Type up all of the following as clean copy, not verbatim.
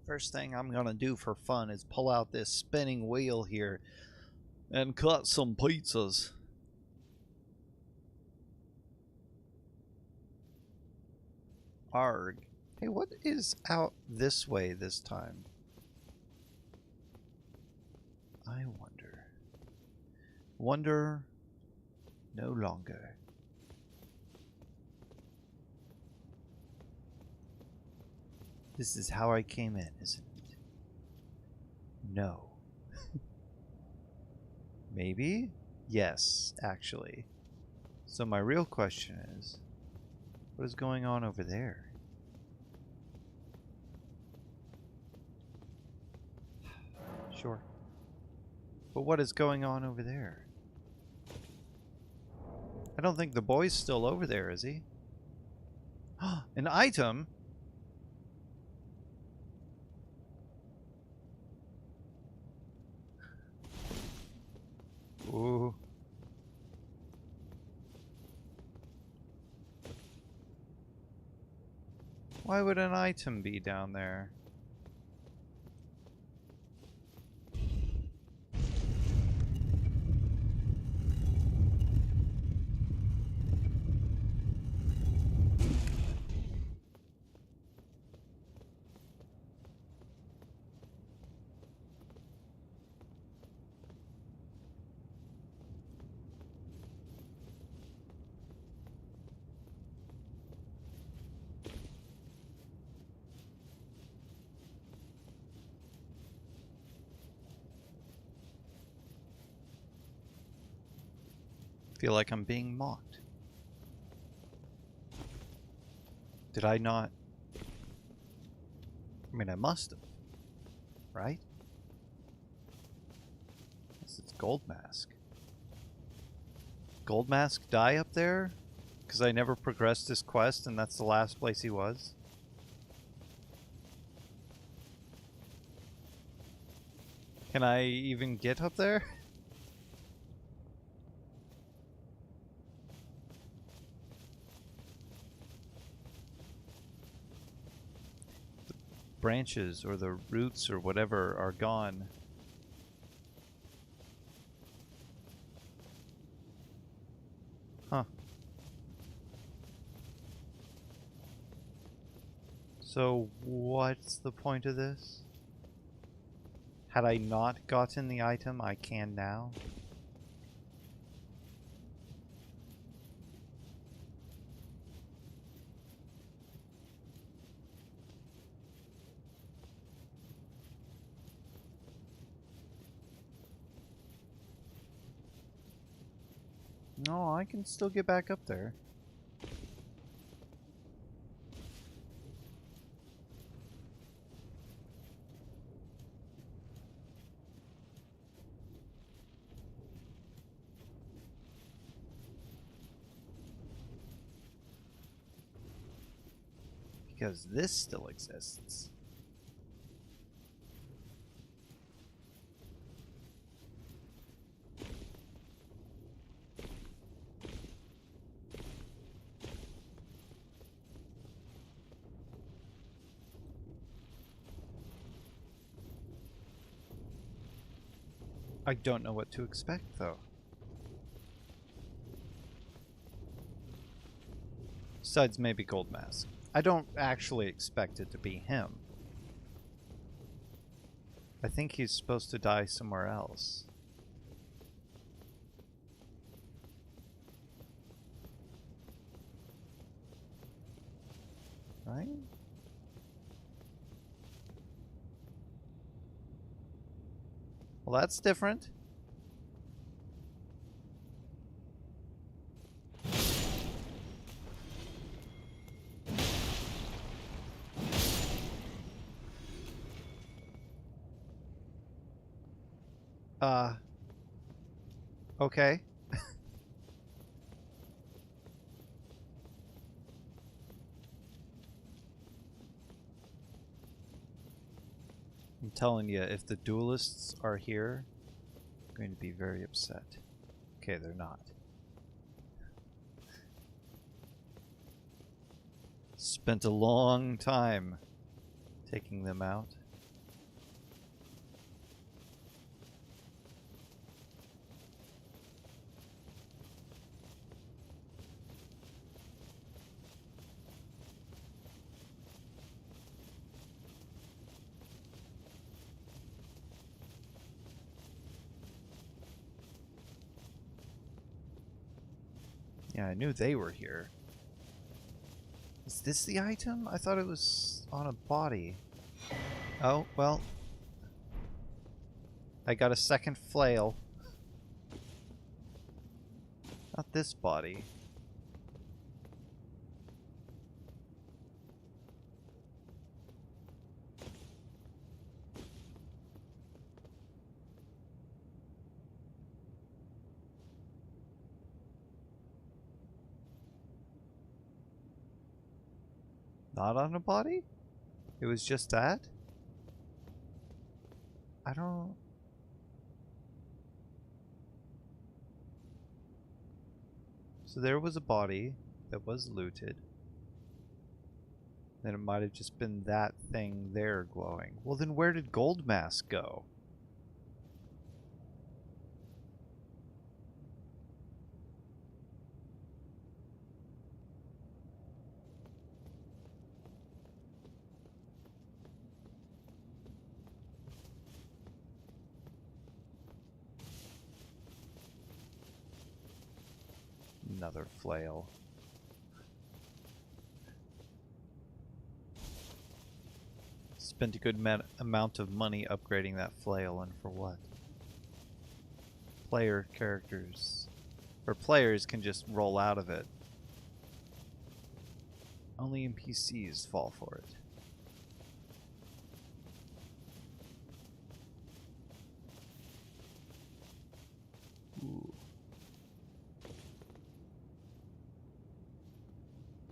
First thing I'm gonna do for fun is pull out this spinning wheel here and cut some pizzas. Arg. Hey, what is out this way this time? I wonder. Wonder no longer. This is how I came in, isn't it? No. Maybe? Yes, actually. So my real question is, what is going on over there? Sure. But what is going on over there? I don't think the boy's still over there, is he? An item? Ooh. Why would an item be down there? Feel like I'm being mocked. Did I not? I mean, I must have. Right? This is Gold Mask. Gold Mask die up there? Because I never progressed this quest and that's the last place he was? Can I even get up there? Branches or the roots or whatever are gone. Huh. So what's the point of this? Had I not gotten the item, I can now? No, I can still get back up there. Because this still exists. I don't know what to expect, though. Besides maybe Gold Mask. I don't actually expect it to be him. I think he's supposed to die somewhere else. Right? Well, that's different. Okay. I'm telling you, if the duelists are here, I'm going to be very upset. Okay, they're not. Spent a long time taking them out. Yeah, I knew they were here. Is this the item? I thought it was on a body. Oh, well. I got a second flail. Not this body. Not on a body? It was just that? I don't... So there was a body that was looted. Then it might have just been that thing there glowing. Well, then where did Gold Mask go? Another flail. Spent a good amount of money upgrading that flail, and for what? Player characters, or players can just roll out of it. Only NPCs fall for it. Ooh.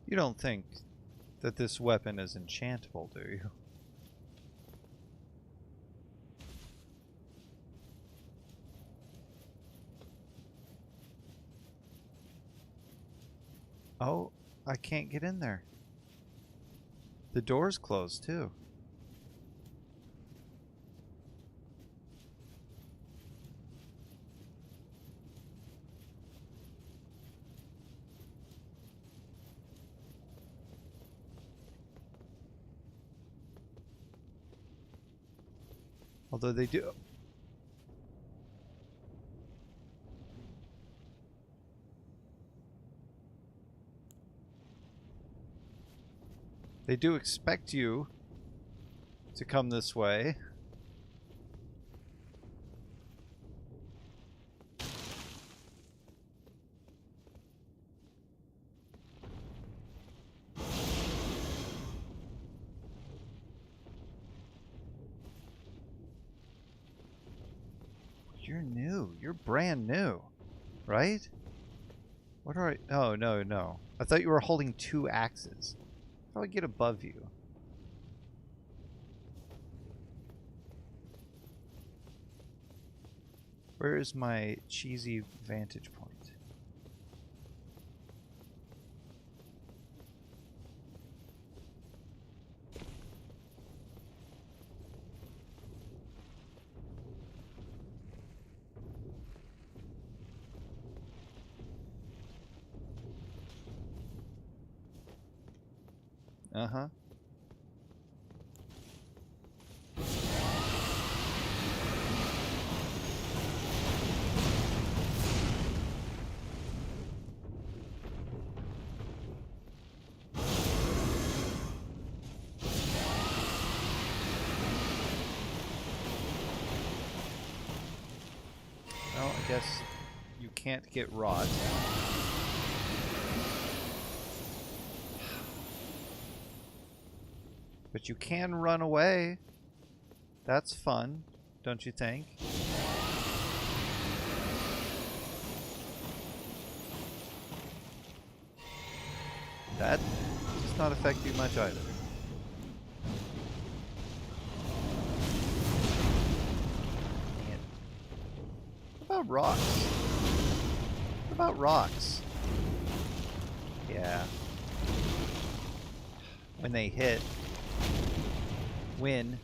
You don't think that this weapon is enchantable, do you? Oh, I can't get in there. The door's closed too. Although they do... They do expect you to come this way. You're new. You're brand new, right? What are I... Oh, no, no. I thought you were holding two axes. How do I get above you? Where is my cheesy vantage point? Uh-huh. Well, I guess you can't get rot. But you can run away. That's fun, don't you think? That does not affect you much either. What about rocks? What about rocks? Yeah. When they hit, win.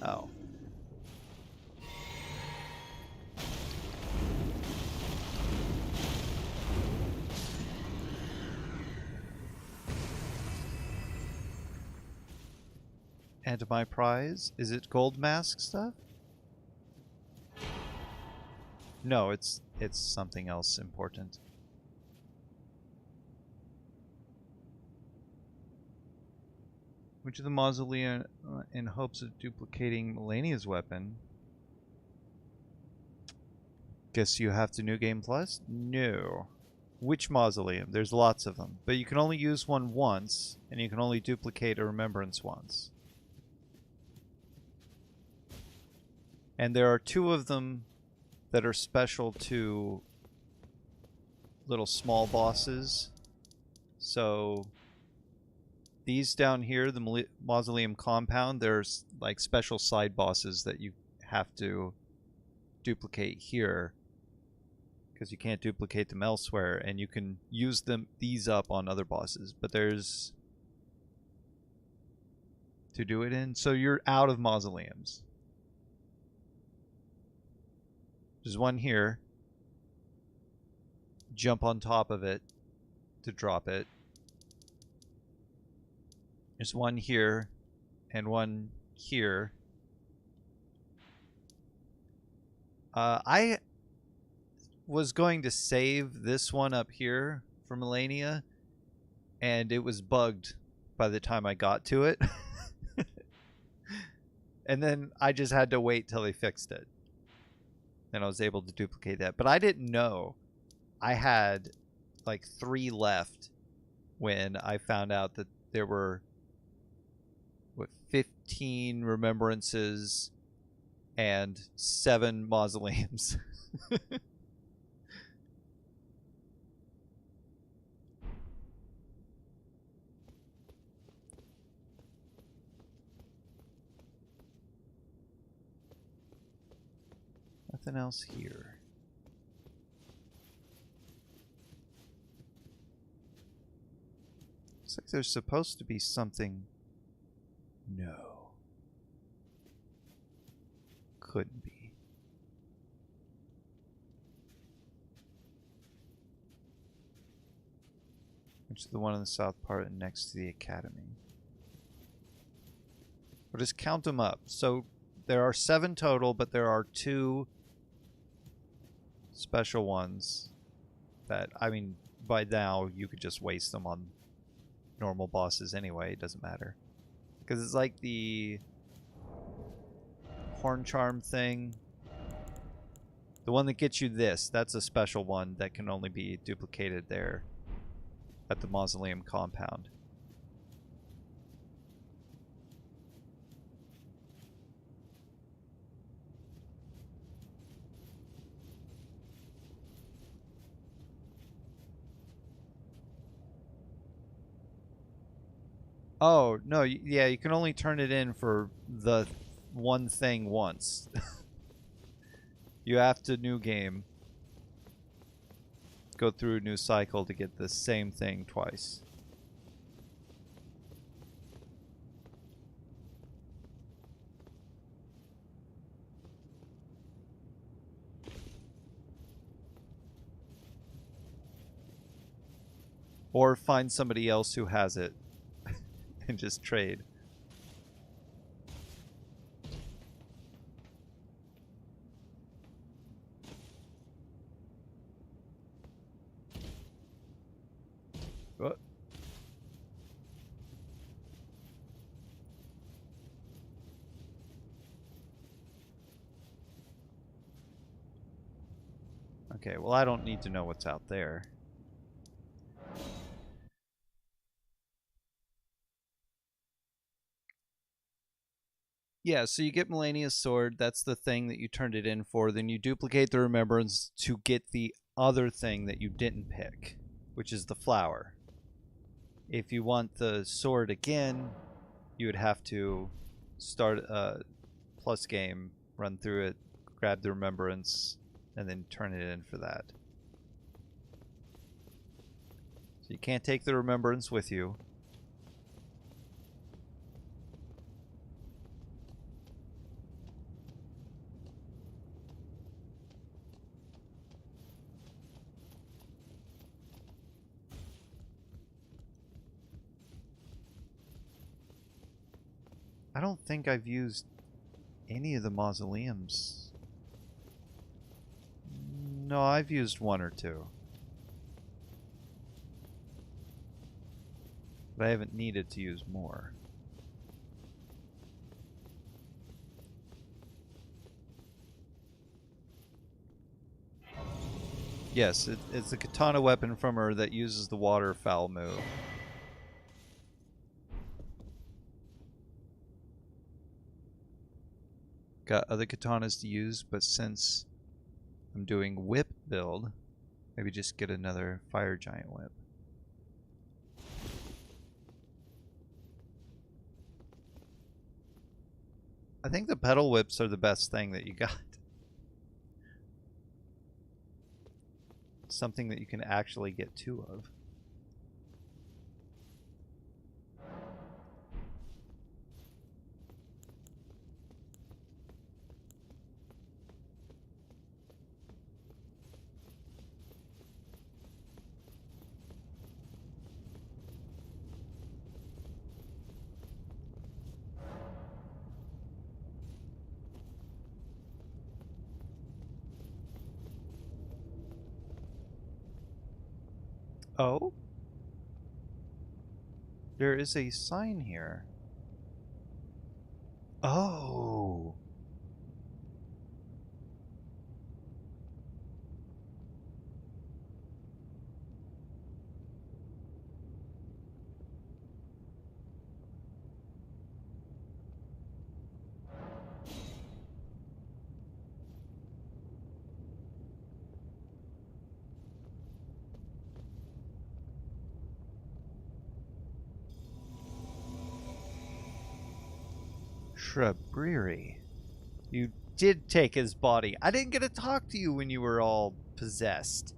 Oh. And my prize? Is it gold mask stuff? No, it's something else important. Which of the mausoleum in hopes of duplicating Melania's weapon? Guess you have to New Game Plus? No. Which mausoleum? There's lots of them. But you can only use one once, and you can only duplicate a remembrance once. And there are two of them that are special to little small bosses. So these down here, the mausoleum compound, there's like special side bosses that you have to duplicate here. Because you can't duplicate them elsewhere, and you can use these up on other bosses, but there's to do it in, so you're out of mausoleums. There's one here. Jump on top of it to drop it. There's one here and one here. I was going to save this one up here for Melania, and it was bugged by the time I got to it. And then I just had to wait till they fixed it. And I was able to duplicate that. But I didn't know I had like 3 left when I found out that there were, what, 15 remembrances and 7 mausoleums. Nothing else here. Looks like there's supposed to be something. No. Couldn't be. Which is the one in the south part and next to the academy. We'll just count them up. So there are 7 total, but there are 2 special ones that, I mean, by now you could just waste them on normal bosses anyway. It doesn't matter. Because it's like the horn charm thing. The one that gets you this, that's a special one that can only be duplicated there at the mausoleum compound. Oh, no, yeah, you can only turn it in for the one thing once. You have to new game. Go through a new cycle to get the same thing twice. Or find somebody else who has it and just trade. What? Okay, well, I don't need to know what's out there. Yeah, so you get Melania's sword. That's the thing that you turned it in for. Then you duplicate the remembrance to get the other thing that you didn't pick, which is the flower. If you want the sword again, you would have to start a plus game, run through it, grab the remembrance, and then turn it in for that. So you can't take the remembrance with you. I don't think I've used any of the mausoleums. No, I've used one or two. But I haven't needed to use more. Yes, it's a katana weapon from her that uses the waterfowl move. Got other katanas to use, but since I'm doing whip build, maybe just get another fire giant whip. I think the pedal whips are the best thing that you got. Something that you can actually get two of. Oh? There is a sign here. Oh. Shrubbery. You did take his body. I didn't get to talk to you when you were all possessed.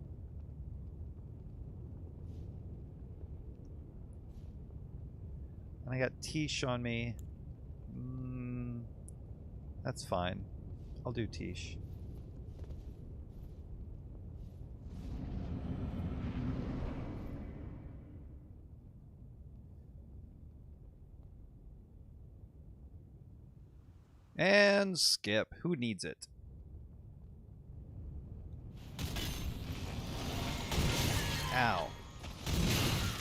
And I got Tish on me. That's fine. I'll do Tish. And skip. Who needs it? Ow.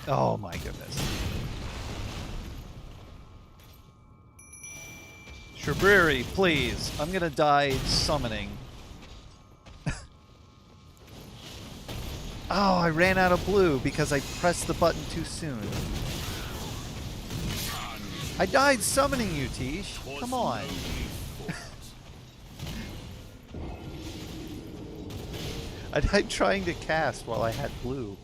Oh my goodness. Shrubbery, please. I'm gonna die summoning. Oh, I ran out of blue because I pressed the button too soon. I died summoning you, Tish. Come on. I died trying to cast while I had blue.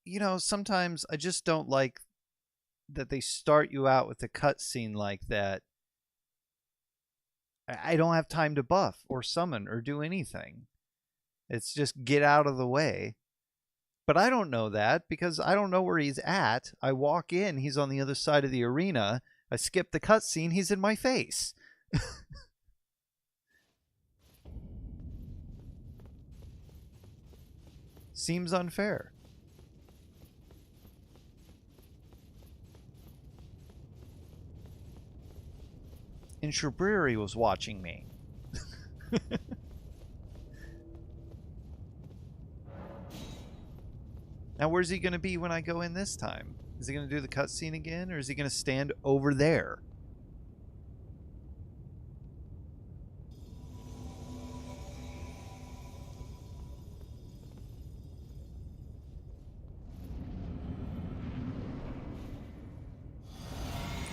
You know, sometimes I just don't like that they start you out with a cutscene like that. I don't have time to buff or summon or do anything. It's just get out of the way. But I don't know that because I don't know where he's at. I walk in, he's on the other side of the arena. I skip the cutscene, he's in my face. Seems unfair. And Shrubbery was watching me. Now, where's he going to be when I go in this time? Is he going to do the cutscene again, or is he going to stand over there?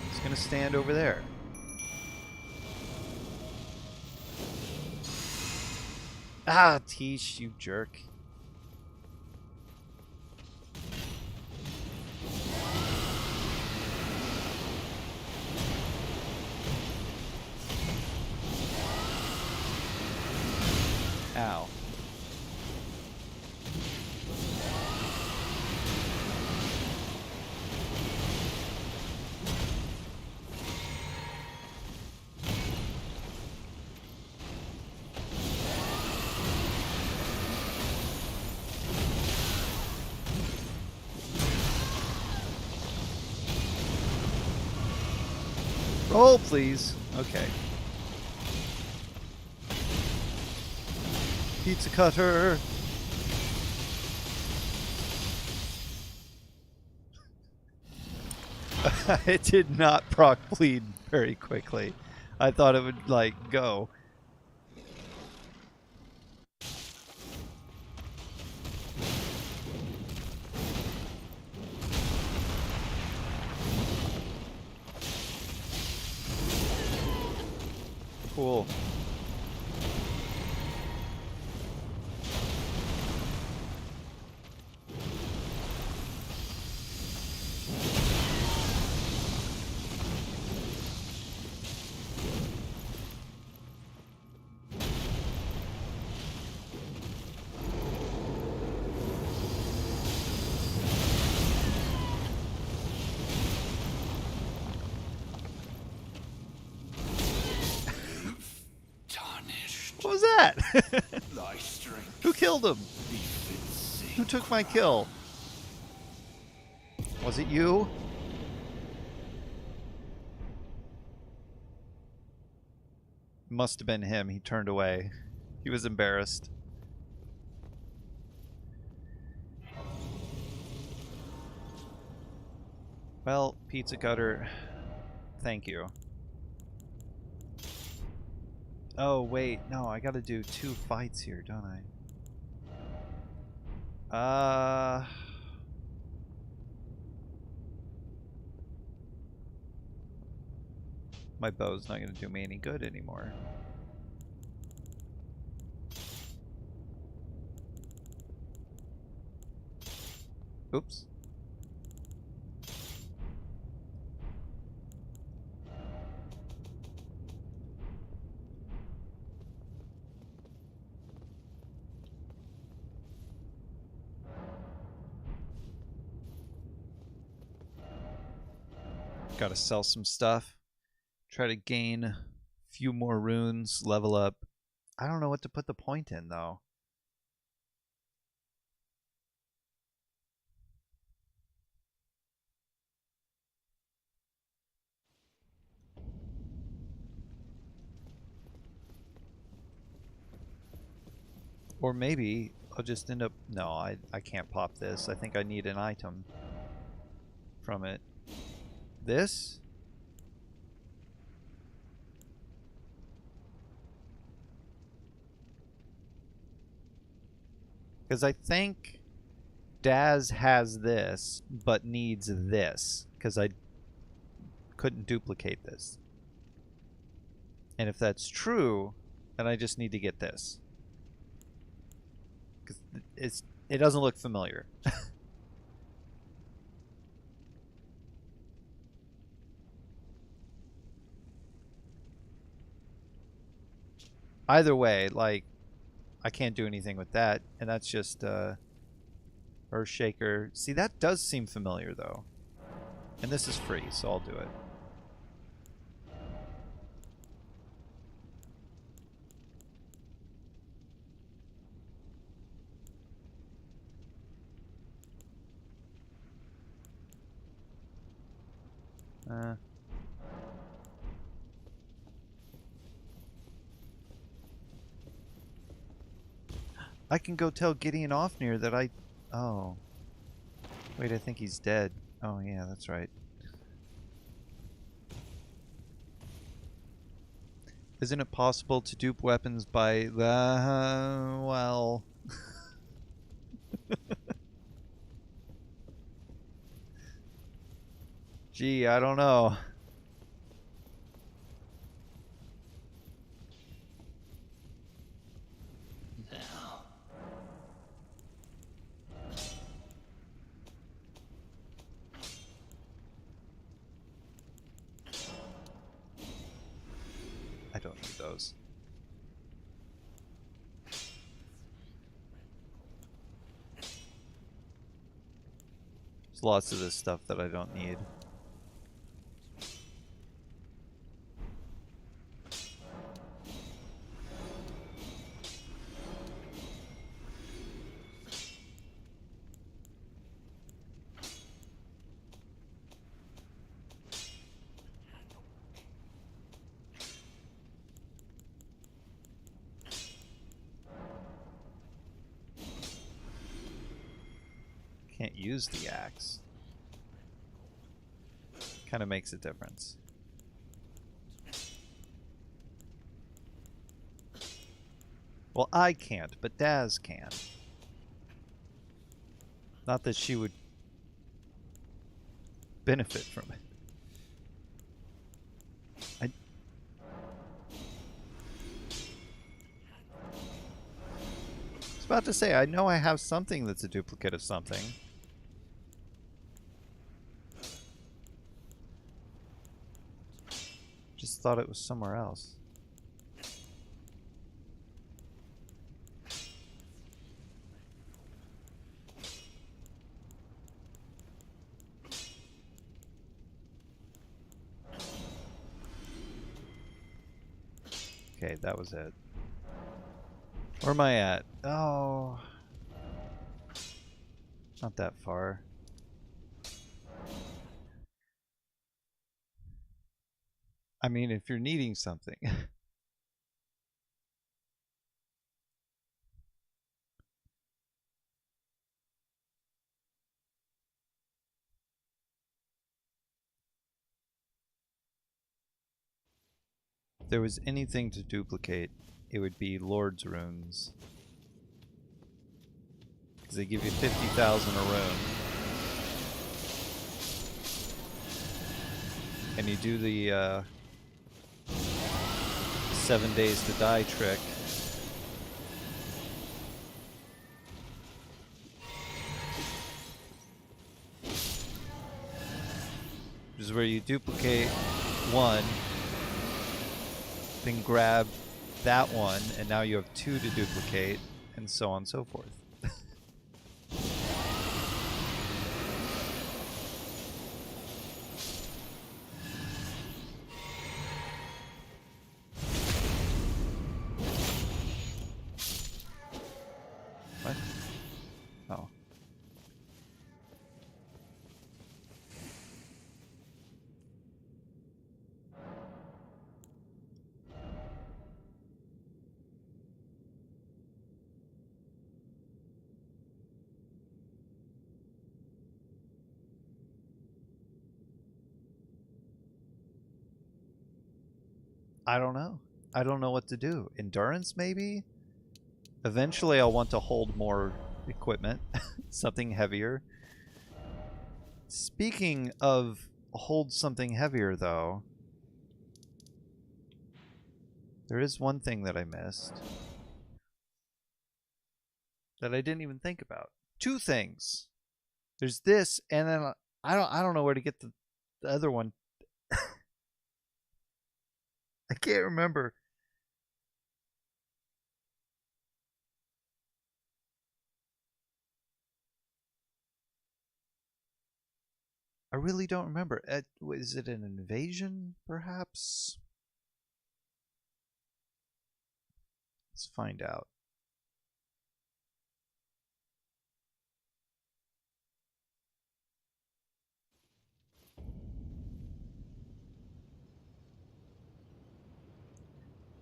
He's going to stand over there. Ah, Tish, you jerk. Ow. Roll, please. Okay. Pizza cutter. It did not proc bleed very quickly. I thought it would, like, go. Cool. What was that? Who killed him? Who took my kill? Was it you? Must have been him. He turned away. He was embarrassed. Well, pizza cutter, thank you. Oh, wait. No, I gotta do 2 fights here, don't I? My bow's not gonna do me any good anymore. Oops. Gotta sell some stuff. Try to gain a few more runes, level up. I don't know what to put the point in, though. Or maybe I'll just end up... No, I can't pop this. I think I need an item from it. This? Because I think Daz has this, but needs this. Because I couldn't duplicate this. And if that's true, then I just need to get this. Because it doesn't look familiar. Either way, like, I can't do anything with that, and that's just Earthshaker. See, that does seem familiar, though. And this is free, so I'll do it. I can go tell Gideon Offnir that I... Oh. Wait, I think he's dead. Oh, yeah, that's right. Isn't it possible to dupe weapons by... well... Gee, I don't know. I don't need those. There's lots of this stuff that I don't need. can't use the axe. Kind of makes a difference. Well, I can't, but Daz can. Not that she would benefit from it. I was about to say, I know I have something that's a duplicate of something. Just thought it was somewhere else. Okay, that was it. Where am I at? Oh. Not that far. I mean, if you're needing something. If there was anything to duplicate, it would be Lord's runes. Because they give you 50,000 a rune. And you do the 7 days to die trick. Which is where you duplicate one, then grab that one, and now you have two to duplicate, and so on and so forth. What? Oh. I don't know. I don't know what to do. Endurance, maybe? Eventually I'll want to hold more equipment. Something heavier. Speaking of hold something heavier, though, there is one thing that I missed that I didn't even think about. Two things. There's this, and then I don't know where to get the other one. I can't remember. I really don't remember. Is it an invasion, perhaps? Let's find out.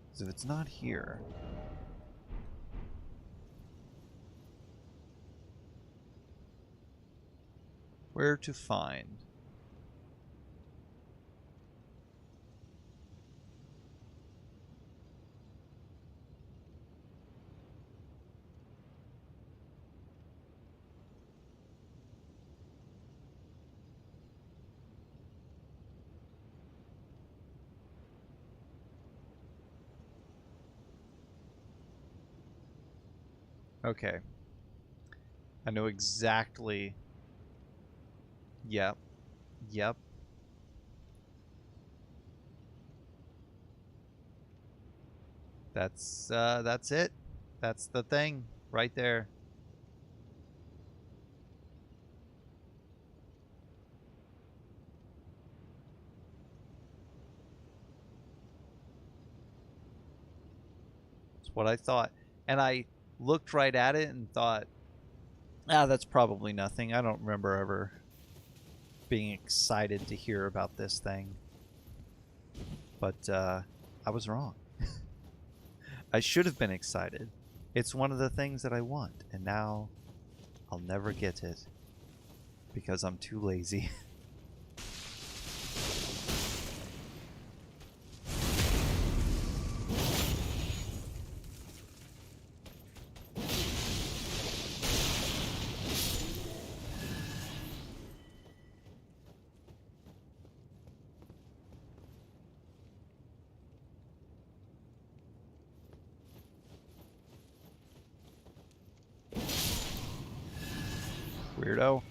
Because if it's not here... Where to find? Okay. I know exactly. Yep. Yep. That's it. That's the thing right there. It's what I thought. And I looked right at it and thought, ah, that's probably nothing. I don't remember ever being excited to hear about this thing. But I was wrong. I should have been excited. It's one of the things that I want, and now I'll never get it. because I'm too lazy. Weirdo.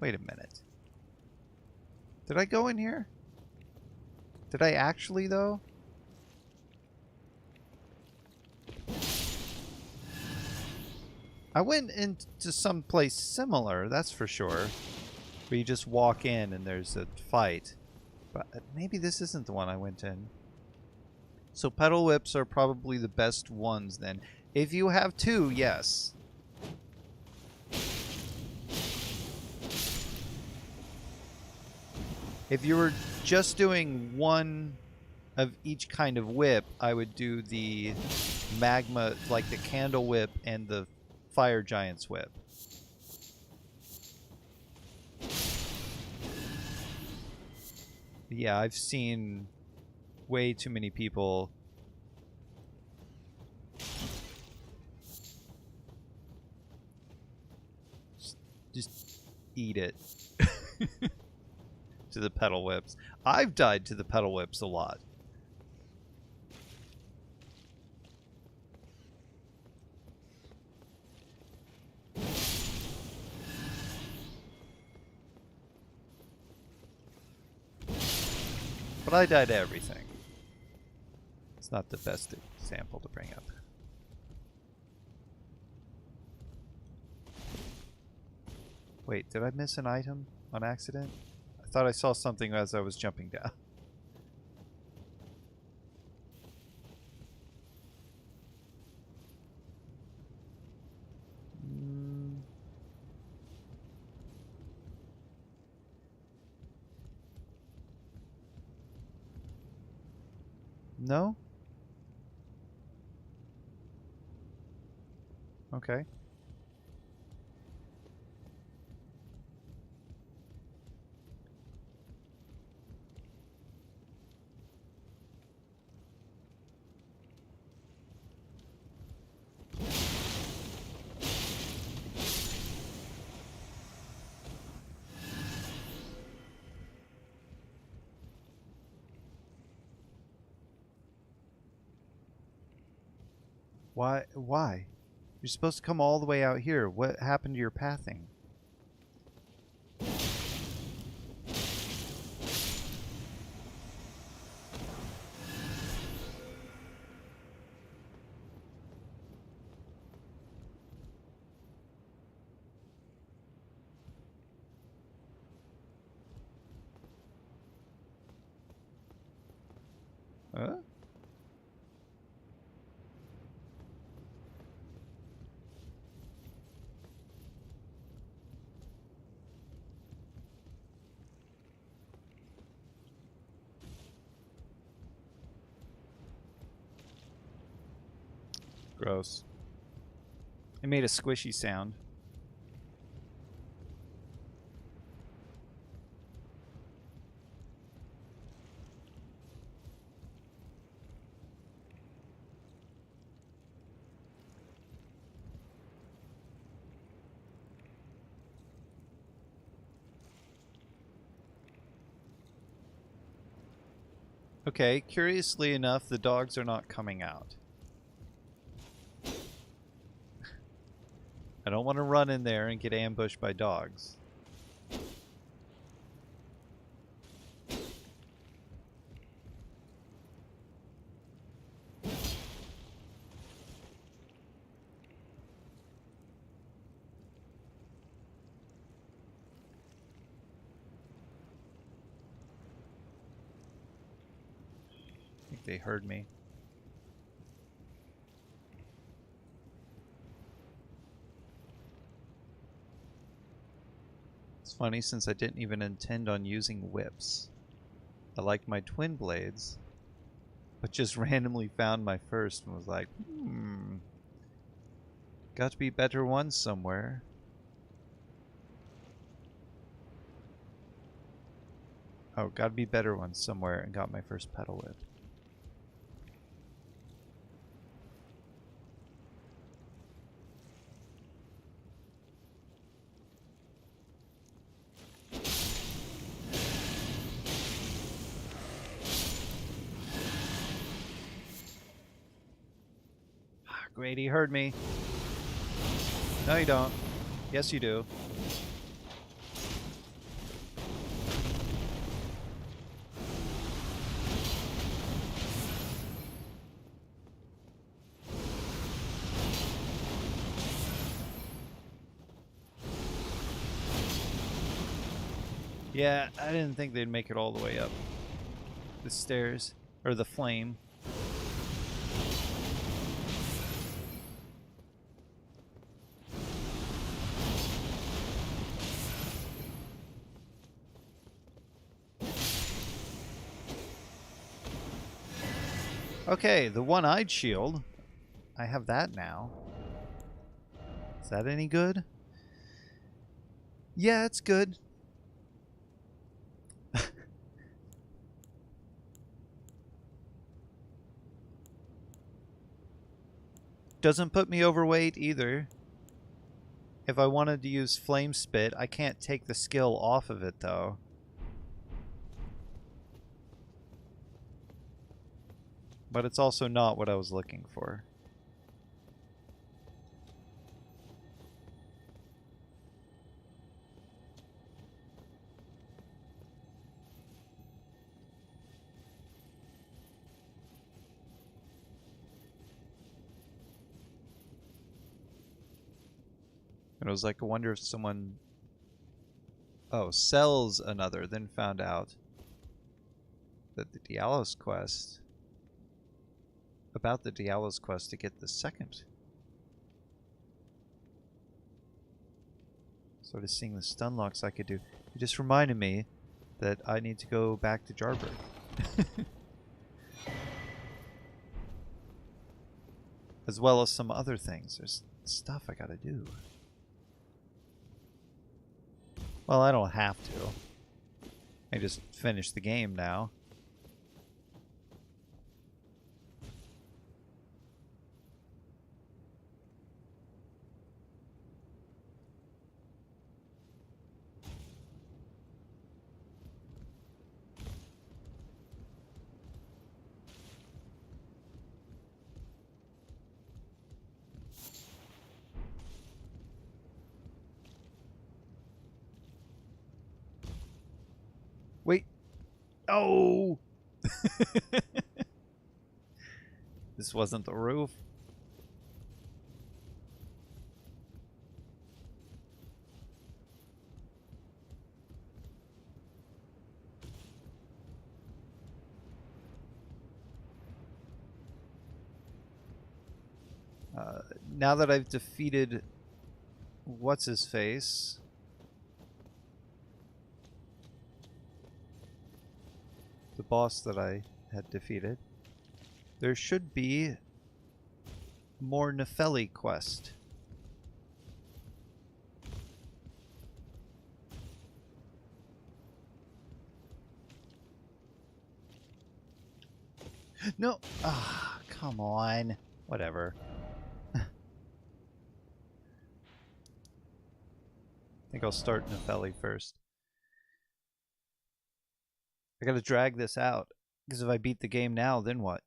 Wait a minute. Did I go in here? Did I actually, though? I went into some place similar, that's for sure. Where you just walk in and there's a fight. But maybe this isn't the one I went in. So pedal whips are probably the best ones then. If you have two, yes. If you were just doing one of each kind of whip, I would do the magma, like the candle whip and the fire giant's whip. Yeah, I've seen way too many people just eat it to the pedal whips. I've died to the pedal whips a lot. But I die to everything. It's not the best example to bring up. Wait, did I miss an item on accident? I thought I saw something as I was jumping down. No? Okay. Why? Why? You're supposed to come all the way out here. What happened to your pathing? Huh? Gross. It made a squishy sound. Okay, curiously enough, the dogs are not coming out. I don't want to run in there and get ambushed by dogs. I think they heard me. It's funny since I didn't even intend on using whips. I liked my twin blades, but just randomly found my first and was like, got to be better ones somewhere. Oh, gotta be better ones somewhere, and got my first pedal whip. Grady heard me. No, you don't. Yes, you do. Yeah, I didn't think they'd make it all the way up the stairs, or the flame. Okay, the one-eyed shield. I have that now. Is that any good? Yeah, it's good. Doesn't put me overweight either. If I wanted to use Flame Spit, I can't take the skill off of it, though. But it's also not what I was looking for. And I was like, I wonder if someone... Oh, sells another, then found out that the Diallo's quest... About the Diallo's quest to get the second. Sort of seeing the stun locks I could do. It just reminded me that I need to go back to Jarberg. As well as some other things. There's stuff I gotta do. Well, I don't have to. I just finish the game now. Wait. Oh! This wasn't the roof. Now that I've defeated what's-his-face, the boss that I had defeated, there should be more Nepheli quest. No! Ah, come on. Whatever. I think I'll start Nepheli first. I gotta drag this out, because if I beat the game now, then what?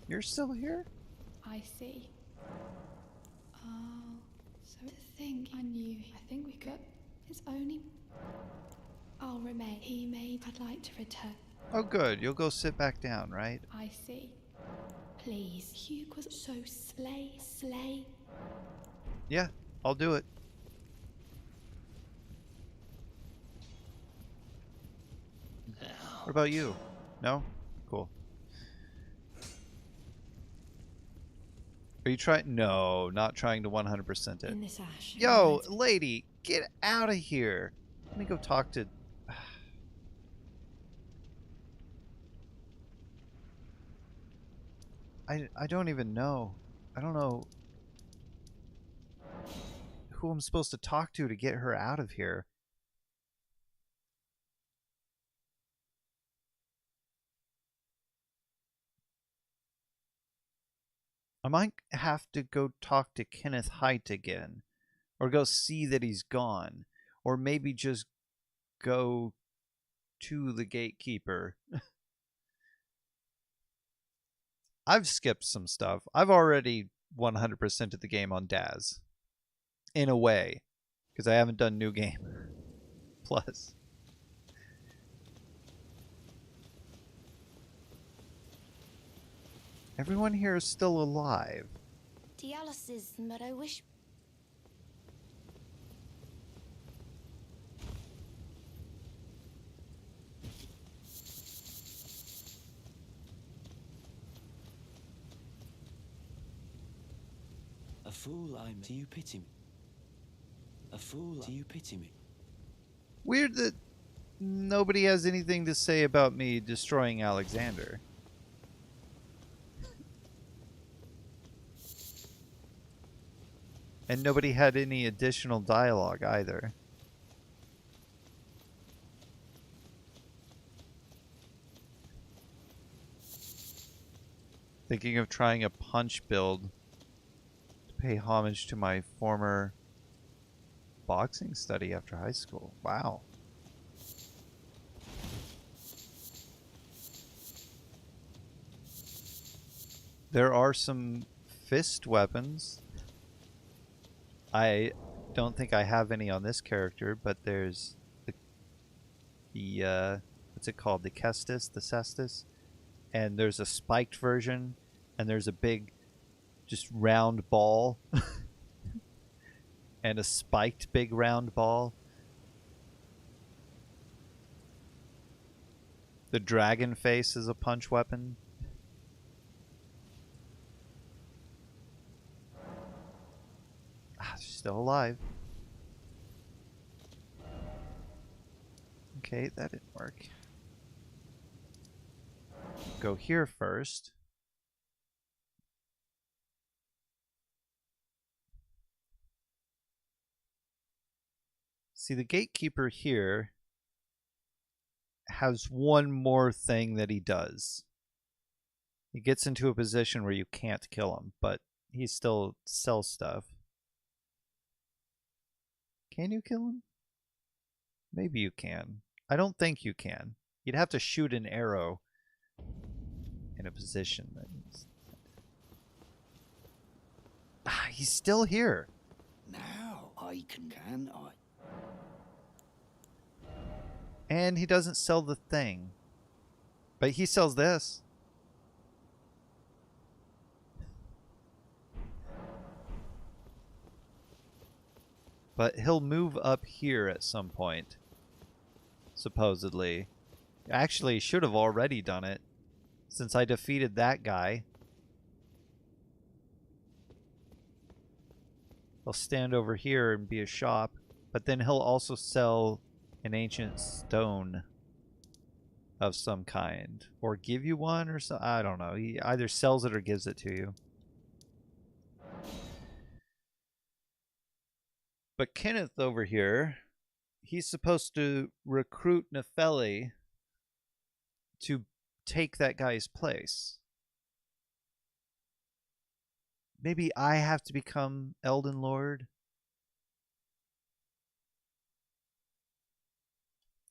You're still here? I see. Oh, so to think I knew. I think we could. It's only. I'll remain. He made. I'd like to return. Oh, good. You'll go sit back down, right? I see. Please. Hugh was so slay. Yeah, I'll do it. What about you? No? Cool. Are you trying? No, not trying to 100% it. In this ash. Yo, lady, get out of here. Let me go talk to... I don't even know. I don't know who I'm supposed to talk to get her out of here. I might have to go talk to Kenneth Haidt again. Or go see that he's gone. Or maybe just go to the gatekeeper. I've skipped some stuff. I've already 100%ed the game on Daz. In a way. Because I haven't done New Game Plus. Everyone here is still alive. Dialis is, but I wish. A fool I'm. Do you pity me? A fool. Do you pity me? Weird that nobody has anything to say about me destroying Alexander. And nobody had any additional dialogue either. Thinking of trying a punch build to pay homage to my former boxing study after high school. Wow. There are some fist weapons. I don't think I have any on this character, but there's the what's it called? The Kestis, the Cestus, and there's a spiked version, and there's a big, just round ball, and a spiked big round ball. The dragon face is a punch weapon. She's still alive. Okay, that didn't work. Go here first. See, the gatekeeper here has one more thing that he does. He gets into a position where you can't kill him, but he still sells stuff. Can you kill him? Maybe you can. I don't think you can. You'd have to shoot an arrow in a position that is... he's still here. Now I can I? And he doesn't sell the thing. But he sells this. But he'll move up here at some point. Supposedly. Actually, should have already done it. Since I defeated that guy. He'll stand over here and be a shop. But then he'll also sell an ancient stone of some kind. Or give you one or so. I don't know. He either sells it or gives it to you. But Kenneth over here, he's supposed to recruit Nefeli to take that guy's place. Maybe I have to become Elden Lord?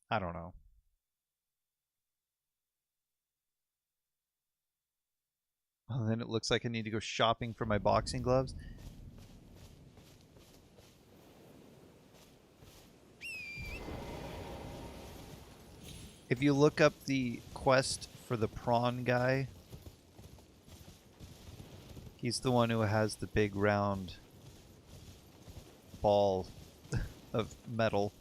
I don't know. Well, then it looks like I need to go shopping for my boxing gloves. If you look up the quest for the prawn guy, he's the one who has the big round ball of metal.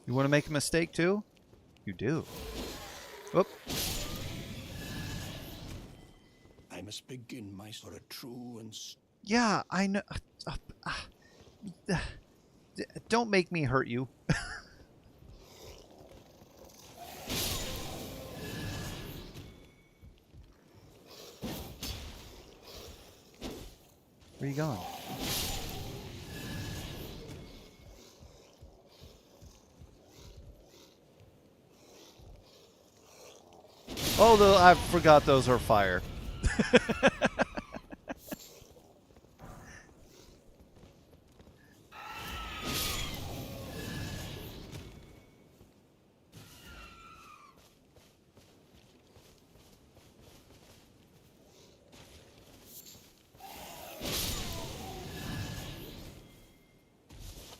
You want to make a mistake too? You do. Whoop. I must begin my sort of true and Yeah, I know. Don't make me hurt you. Where you going? Oh, I forgot those are fire.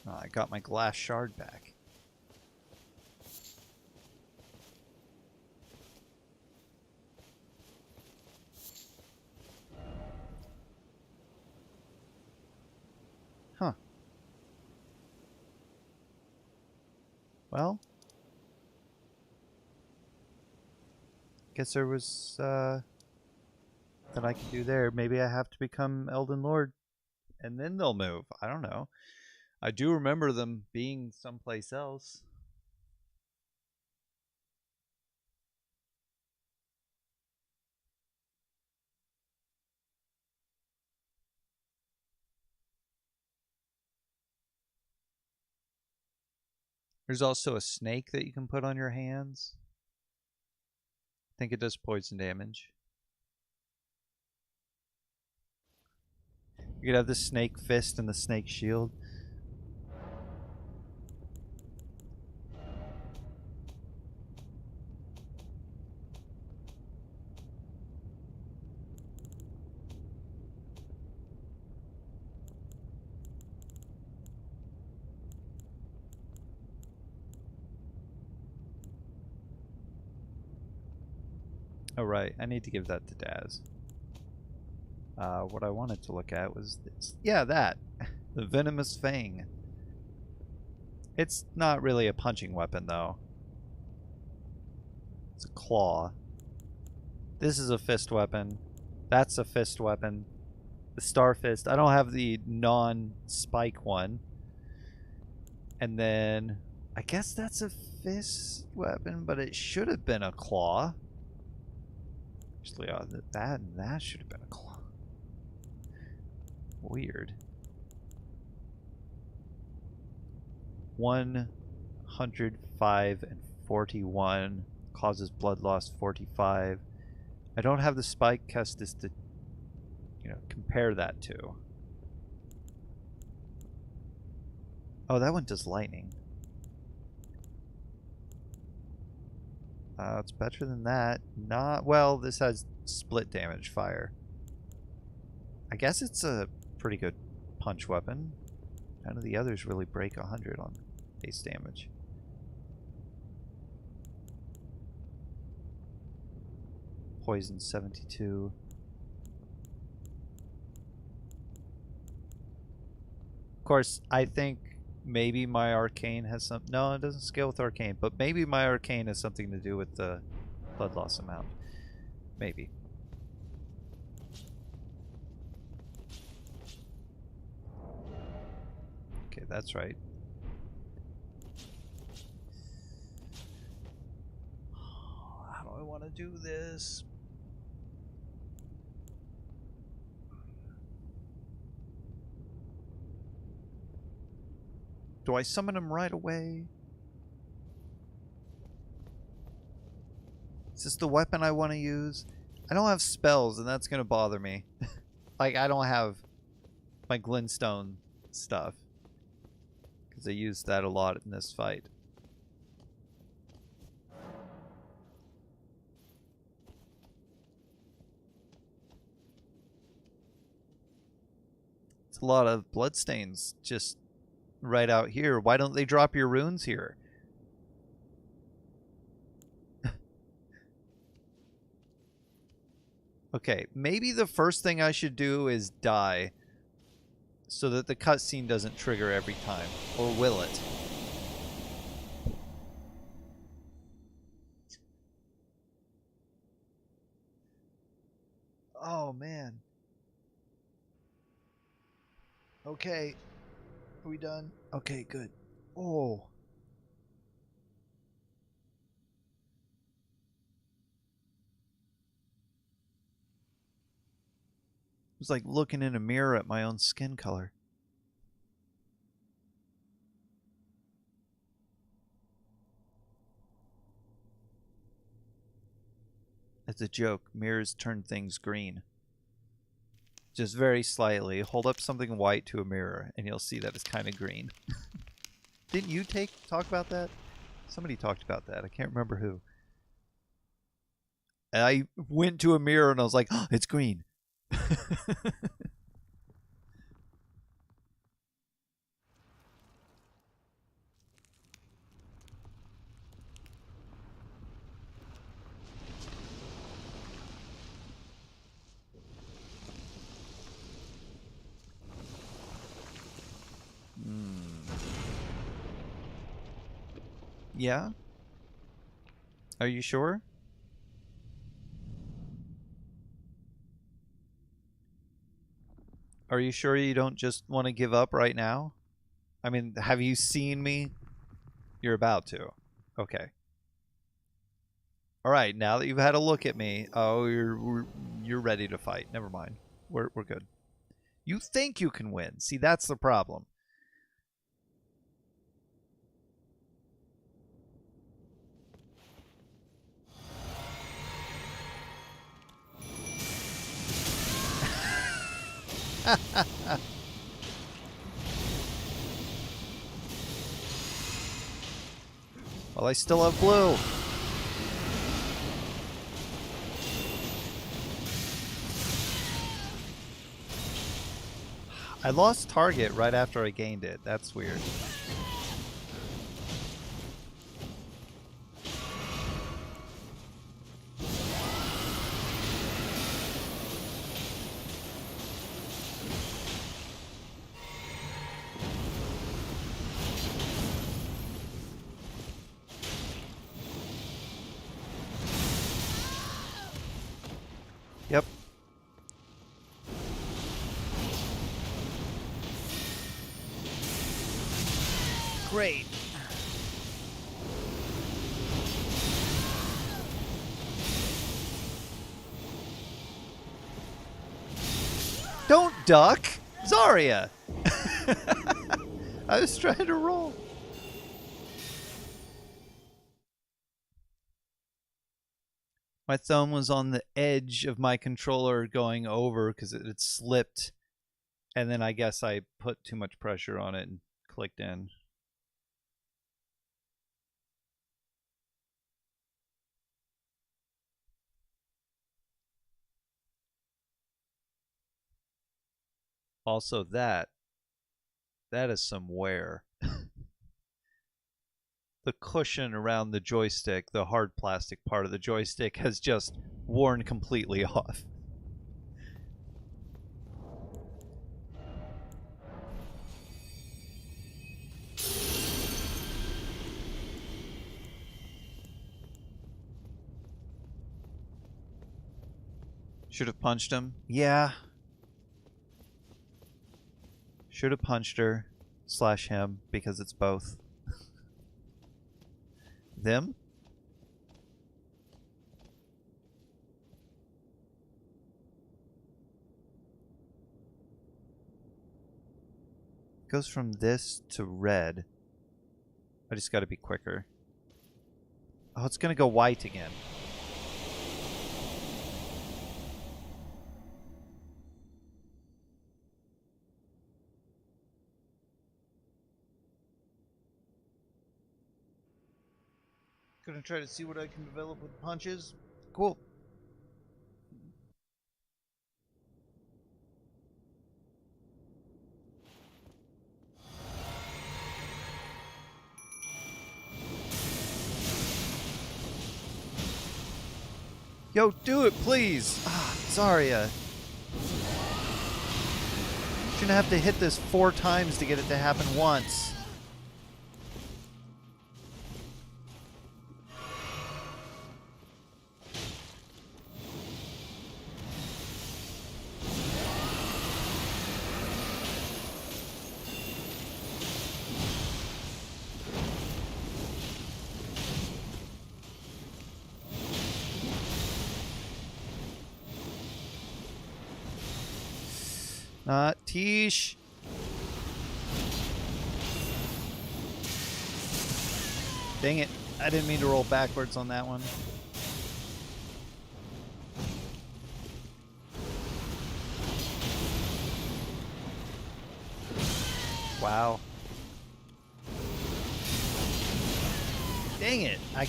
Oh, I got my glass shard back. Huh. Well, guess there was that I can do there. Maybe I have to become Elden Lord, and then they'll move. I don't know. I do remember them being someplace else. There's also a snake that you can put on your hands. I think it does poison damage. You could have the snake fist and the snake shield. Oh, right. I need to give that to Daz. What I wanted to look at was this. Yeah, that. The Venomous Fang. It's not really a punching weapon, though. It's a claw. This is a fist weapon. That's a fist weapon. The Star Fist. I don't have the non-spike one. And then I guess that's a fist weapon, but it should have been a claw. Actually, that should have been a claw. Weird. 105 and 41 causes blood loss 45. I don't have the spike Kestis to, compare that to. Oh, that one does lightning. It's better than that. Well, this has split damage fire. I guess it's a pretty good punch weapon. None of the others really break 100 on base damage. Poison 72. Of course, I think maybe my arcane has some... No, it doesn't scale with arcane, but maybe my arcane has something to do with the blood loss amount. Maybe. Okay, that's right. How do I want to do this? Do I summon him right away? Is this the weapon I want to use? I don't have spells, and that's going to bother me. Like, I don't have my glintstone stuff. Because I used that a lot in this fight. It's a lot of bloodstains just right out here. Why don't they drop your runes here? Okay, maybe the first thing I should do is die so that the cutscene doesn't trigger every time. Or will it? Oh, man. Okay. Are we done? Okay, good. Oh. It was like looking in a mirror at my own skin color. It's a joke. Mirrors turn things green. Just very slightly. Hold up something white to a mirror, and you'll see that it's kind of green. Didn't you talk about that? Somebody talked about that. I can't remember who. And I went to a mirror, and I was like, oh, it's green. Yeah? Are you sure? Are you sure you don't just want to give up right now? I mean, have you seen me? You're about to. Okay. All right, now that you've had a look at me, oh, you're ready to fight. Never mind. We're good. You think you can win. See, that's the problem. Well, I still have blue. I lost target right after I gained it. That's weird. Yep. Great. Don't duck! Zarya! I was trying to roll. My thumb was on the edge of my controller going over because it had slipped. And then I guess I put too much pressure on it and clicked in. Also, that is some wear. The cushion around the joystick, the hard plastic part of the joystick, has just worn completely off. Should have punched him. Yeah. Should have punched her / him because it's both. Them? Goes from this to red. I just gotta be quicker. Oh, it's gonna go white again. Gonna try to see what I can develop with punches. Cool. Yo, do it, please! Ah, Zarya. Shouldn't have to hit this 4 times to get it to happen once. Not Tish. Dang it. I didn't mean to roll backwards on that one. Wow. Dang it. I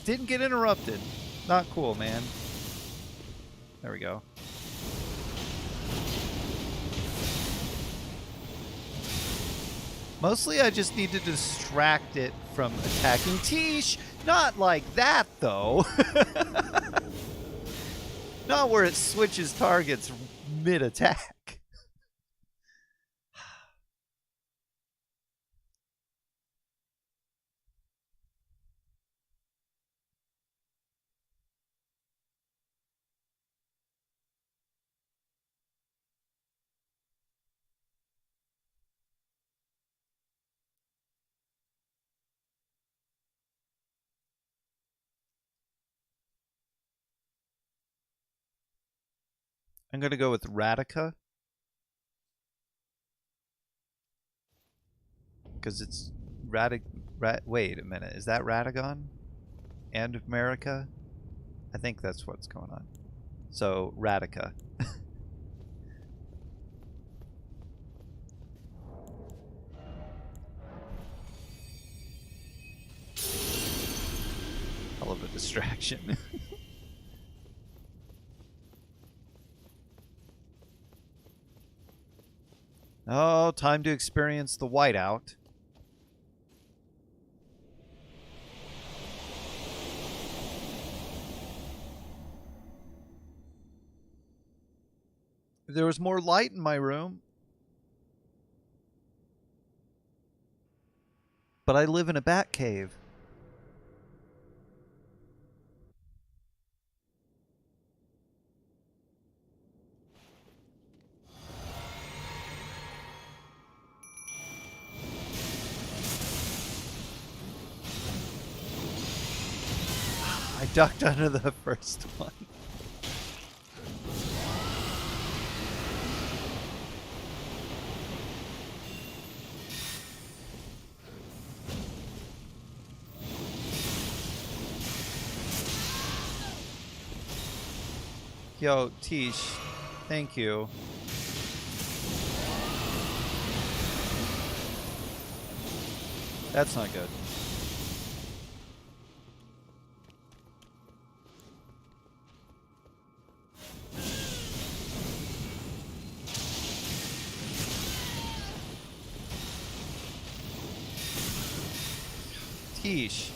didn't get interrupted. Not cool, man. There we go. Mostly I just need to distract it from attacking Tish. Not like that, though. Not where it switches targets mid-attack. I'm going to go with Radica. Because it's wait a minute. Is that Radagon? And America? I think that's what's going on. So, Radica. Hell of a distraction. Oh, time to experience the whiteout. If there was more light in my room. But I live in a bat cave. I ducked under the first one. Yo, Tish, thank you. That's not good. Tish.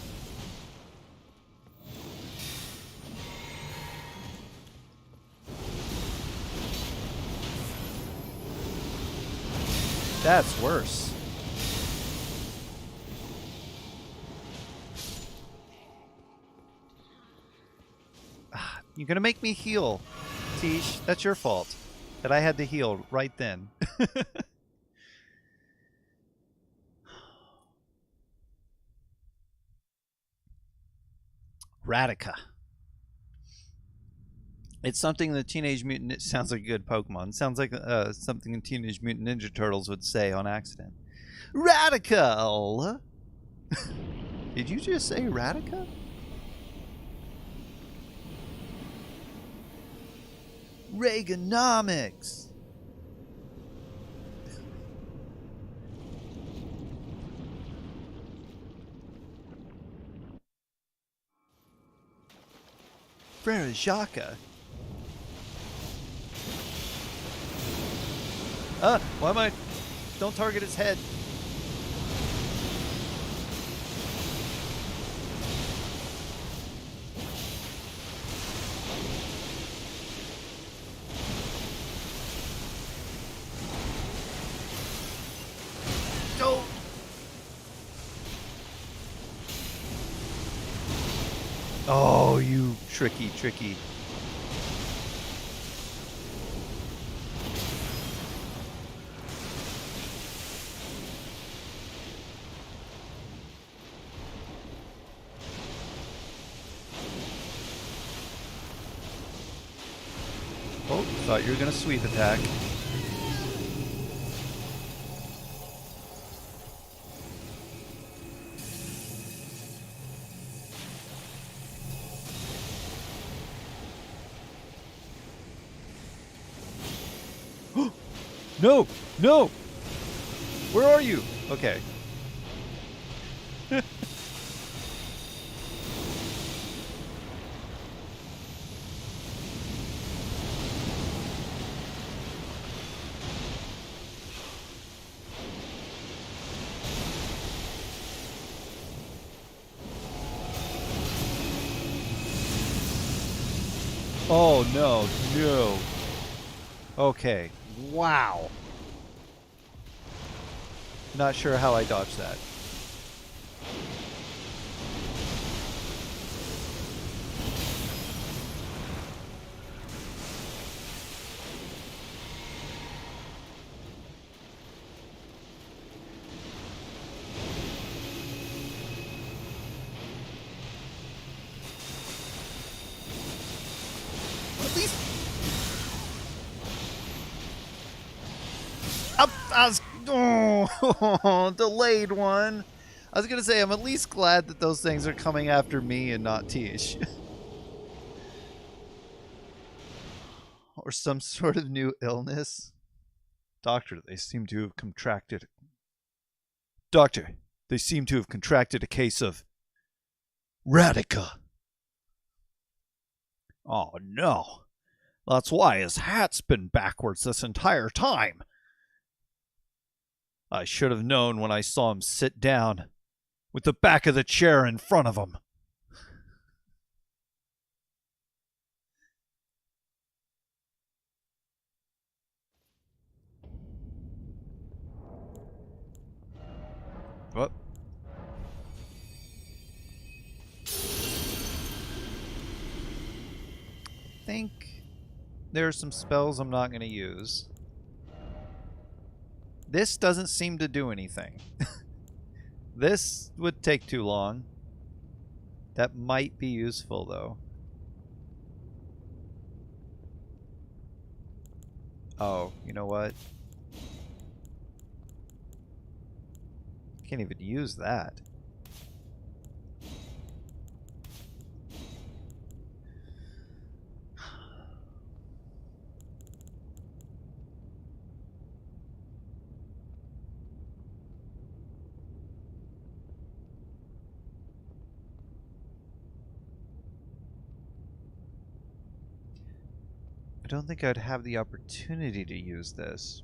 That's worse. You're gonna make me heal, Tish. That's your fault. That I had to heal right then. Radica. It's something the Teenage Mutant... It sounds like a good Pokemon. It sounds like something the Teenage Mutant Ninja Turtles would say on accident. Radical! Did you just say Radica? Reaganomics! Frerajaka. Why am I... Don't target its head. Don't. Oh, you tricky. Oh, thought you were gonna sweep attack. No! No! Where are you? Okay. Oh, no. No. Okay. Wow. Not sure how I dodged that. At least... Up! I was... Oh, delayed one. I was gonna say, I'm at least glad that those things are coming after me and not Tish. Or some sort of new illness. Doctor, they seem to have contracted... Doctor, they seem to have contracted a case of... Radica. Oh, no. That's why his hat's been backwards this entire time. I should have known when I saw him sit down, with the back of the chair in front of him. What? I think there are some spells I'm not going to use. This doesn't seem to do anything. This would take too long. That might be useful, though. Oh, you know what? Can't even use that. I don't think I'd have the opportunity to use this.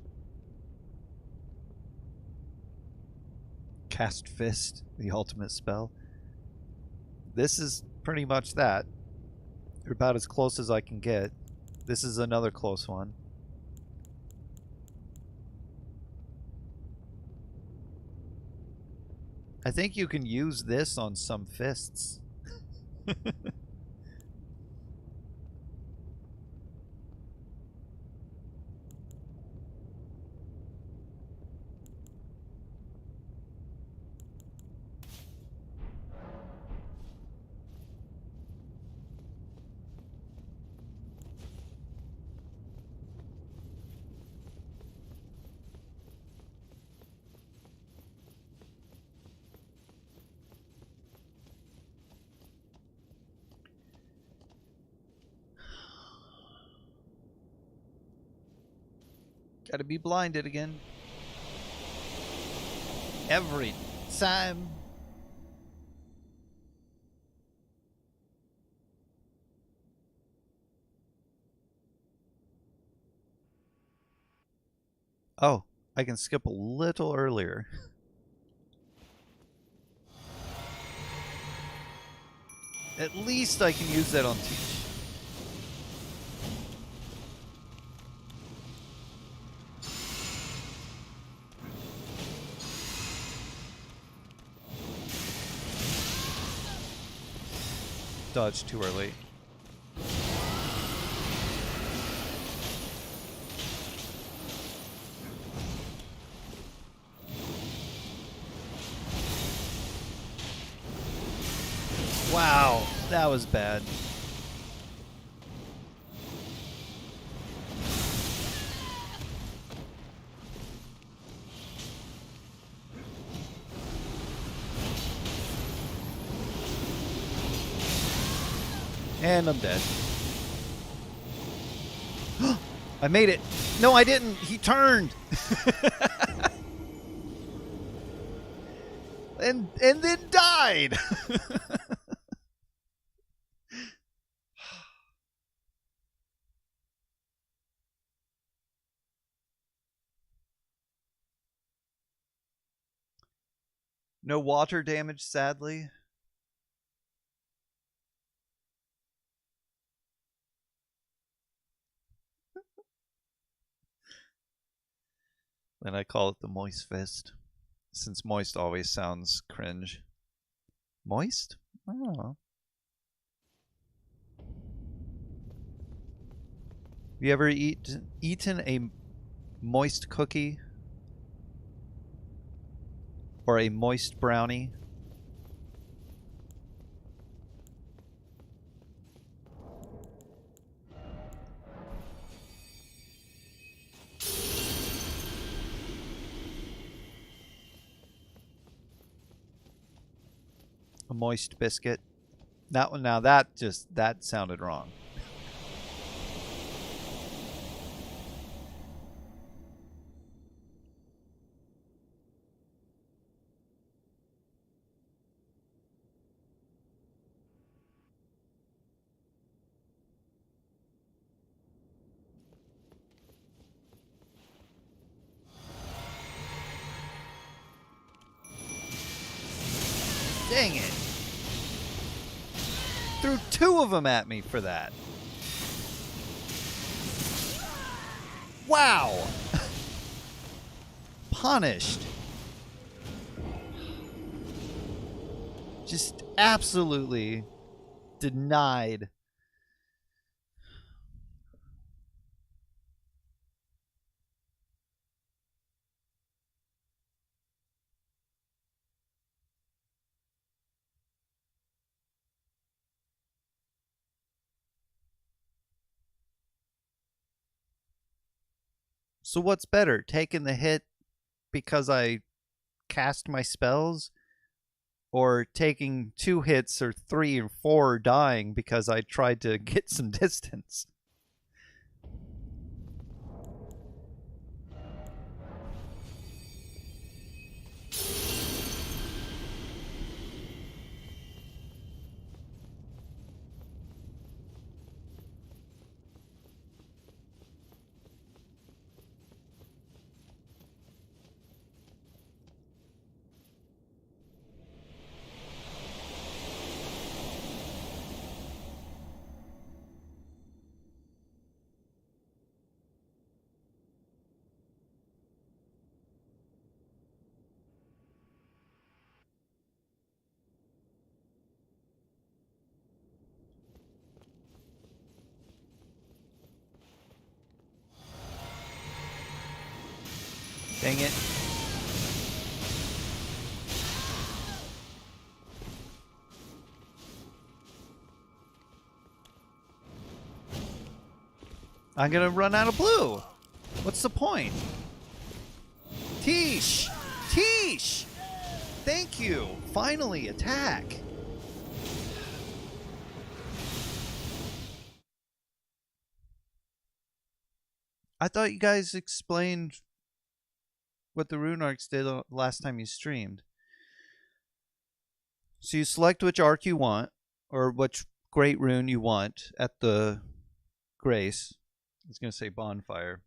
Cast Fist, the ultimate spell. This is pretty much that. They're about as close as I can get. This is another close one. I think you can use this on some fists. Gotta be blinded again. Every time. Oh, I can skip a little earlier. At least I can use that on Teach. Dodge too early. Wow, that was bad. And I'm dead. I made it. No, I didn't. He turned. and then died. No water damage, sadly. Then I call it the Moist Fist, since moist always sounds cringe. Moist? I don't know. Have you ever eaten a moist cookie? Or a moist brownie? A moist biscuit? That one, now that sounded wrong. Dang it. Threw two of them at me for that. Wow. Punished. Just absolutely denied. So what's better, taking the hit because I cast my spells, or taking 2 hits or 3 or 4 dying because I tried to get some distance? Dang it. I'm gonna run out of blue. What's the point? Teesh! Teesh! Thank you! Finally, attack! I thought you guys explained what the rune arcs did last time you streamed. So you select which arc you want, or which great rune you want at the Grace. I was going to say bonfire.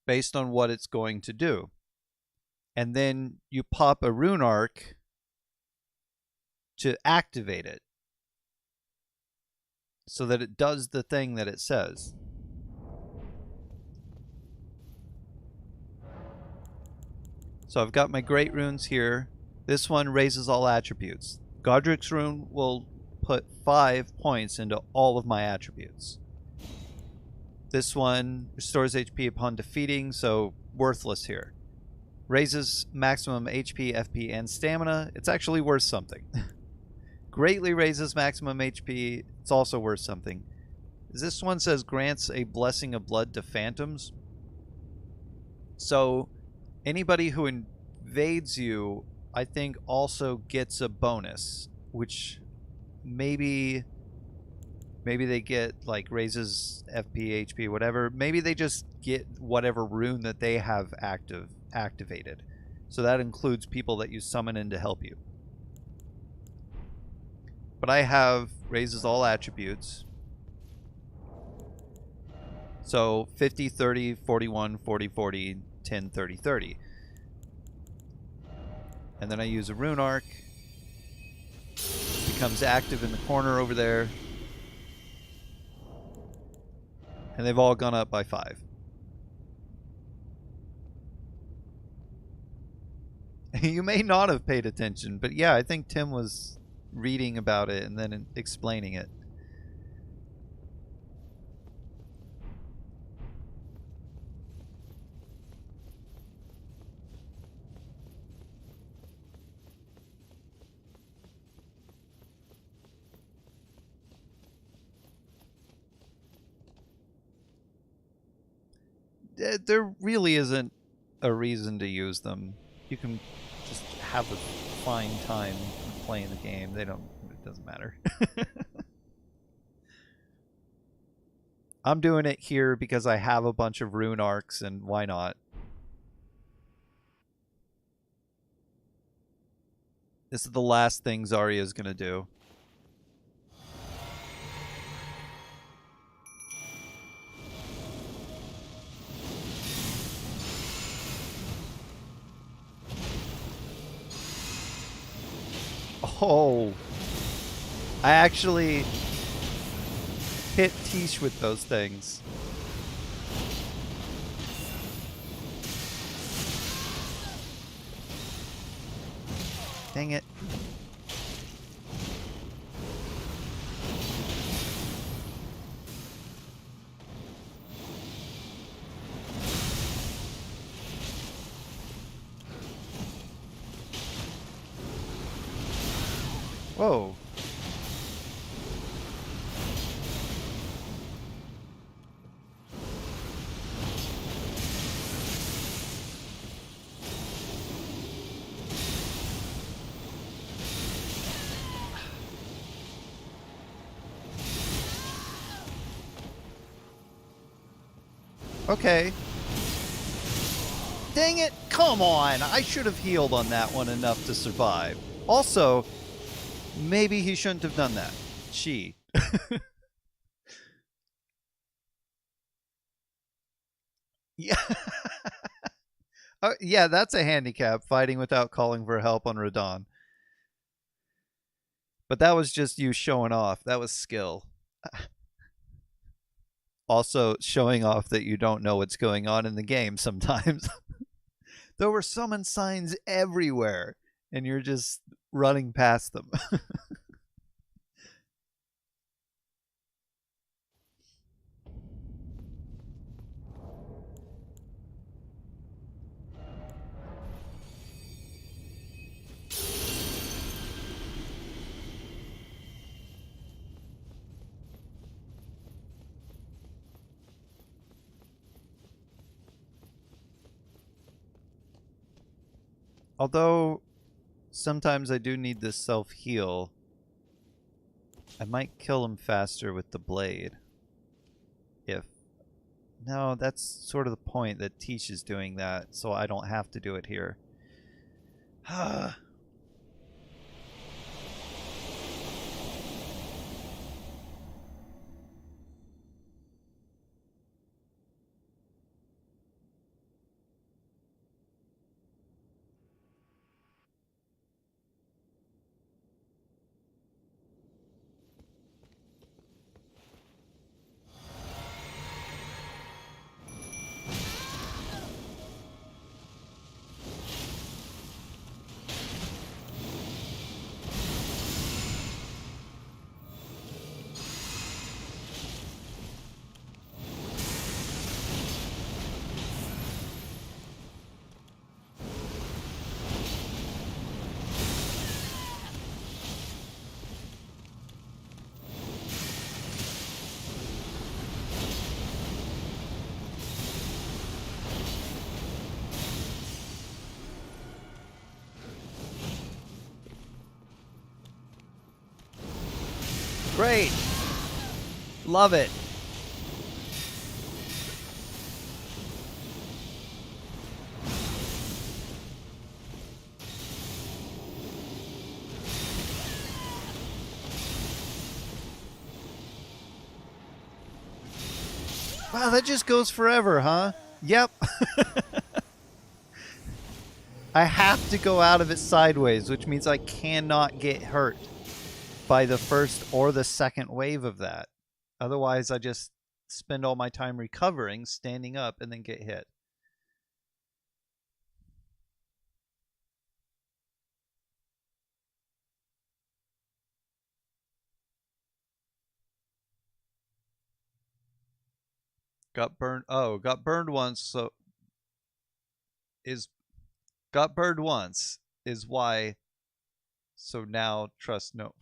Based on what it's going to do. And then you pop a rune arc to activate it, so that it does the thing that it says. So I've got my great runes here. This one raises all attributes. Godric's rune will put 5 points into all of my attributes. This one restores HP upon defeating, so worthless here. Raises maximum HP, FP, and stamina. It's actually worth something. Greatly raises maximum HP. It's also worth something. This one says grants a blessing of blood to phantoms. So anybody who invades you, I think, also gets a bonus, which maybe Maybe they get like raises FP, HP, whatever. Maybe they just get whatever rune that they have activated. So that includes people that you summon in to help you. But I have raises all attributes. So 50, 30, 41, 40, 40, 10, 30, 30. And then I use a rune arc. Becomes active in the corner over there. And they've all gone up by 5. You may not have paid attention, but yeah, I think Tim was reading about it and then explaining it. There really isn't a reason to use them. You can just have a fine time playing the game. It doesn't matter. I'm doing it here because I have a bunch of rune arcs, and why not? This is the last thing Zarya is going to do. Oh, I actually hit Tish with those things. Dang it. Whoa. Okay. Dang it! Come on! I should have healed on that one enough to survive. Also, maybe he shouldn't have done that. She. Yeah. Yeah, that's a handicap, fighting without calling for help on Radon. But that was just you showing off. That was skill. Also, showing off that you don't know what's going on in the game sometimes. There were summon signs everywhere, and you're just running past them. Although, sometimes I do need this self-heal. I might kill him faster with the blade. If... No, that's sort of the point that Tish is doing that, so I don't have to do it here. Great! Love it. Wow, that just goes forever, huh? Yep. I have to go out of it sideways, which means I cannot get hurt by the first or the second wave of that. Otherwise, I just spend all my time recovering, standing up, and then get hit. Got burned. Oh, got burned once. So is got burned once is why. So now trust no.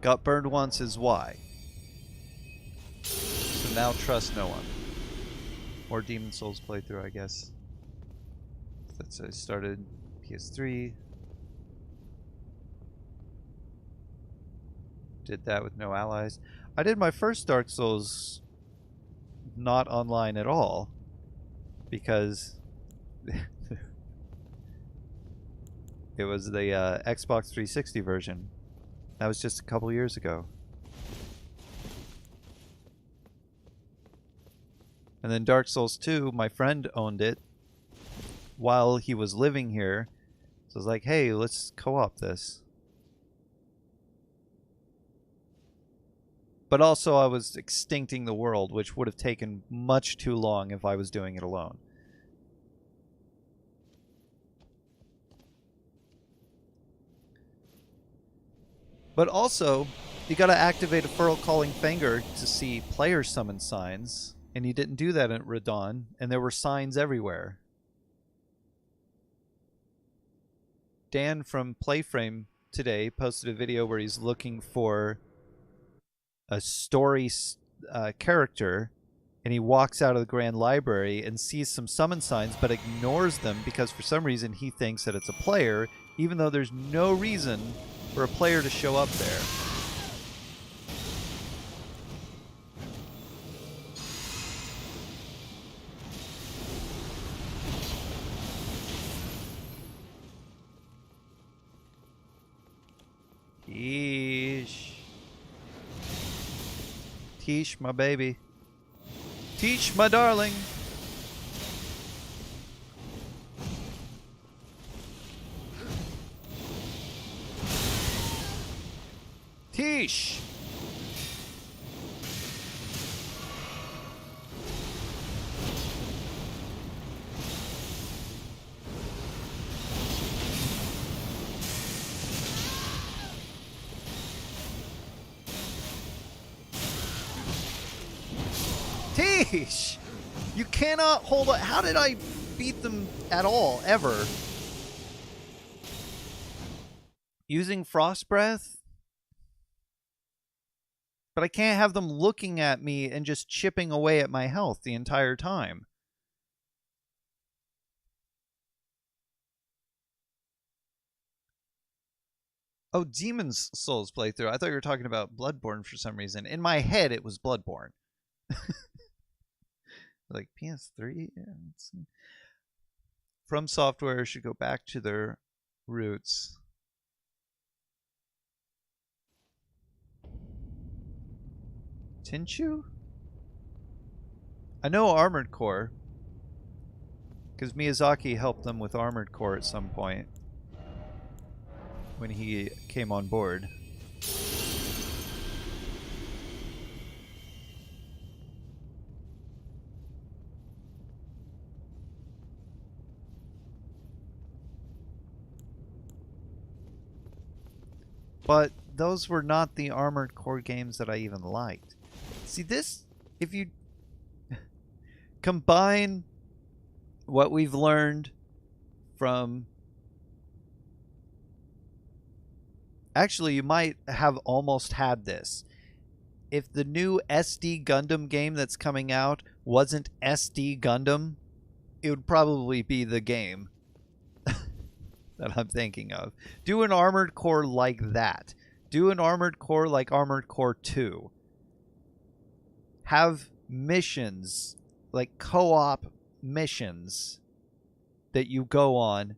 Got burned once is why. So now trust no one. Or Demon Souls playthrough, I guess. That's I started PS3. Did that with no allies. I did my first Dark Souls not online at all because it was the Xbox 360 version. That was just a couple years ago. And then Dark Souls 2, my friend owned it while he was living here. So I was like, hey, let's co-op this. But also I was extincting the world, which would have taken much too long if I was doing it alone. But also, you gotta activate a Furl Calling Finger to see player summon signs. And you didn't do that at Radon, and there were signs everywhere. Dan from Playframe today posted a video where he's looking for a story character, and he walks out of the Grand Library and sees some summon signs, but ignores them because for some reason he thinks that it's a player, even though there's no reason for a player to show up there. Teesh. Teesh, my baby. Teesh, my darling. Teesh. Teesh! You cannot hold it. How did I beat them at all, ever? Using Frost Breath? But I can't have them looking at me and just chipping away at my health the entire time. Oh, Demon's Souls playthrough. I thought you were talking about Bloodborne for some reason. In my head, it was Bloodborne. Like PS3? Yeah, From Software should go back to their roots. Tenchu? I know Armored Core, because Miyazaki helped them with Armored Core at some point when he came on board. But those were not the Armored Core games that I even liked. See, this, if you combine what we've learned from Actually, you might have almost had this. If the new SD Gundam game that's coming out wasn't SD Gundam, it would probably be the game that I'm thinking of. Do an Armored Core like that. Do an Armored Core like Armored Core 2. Have missions, like co-op missions that you go on.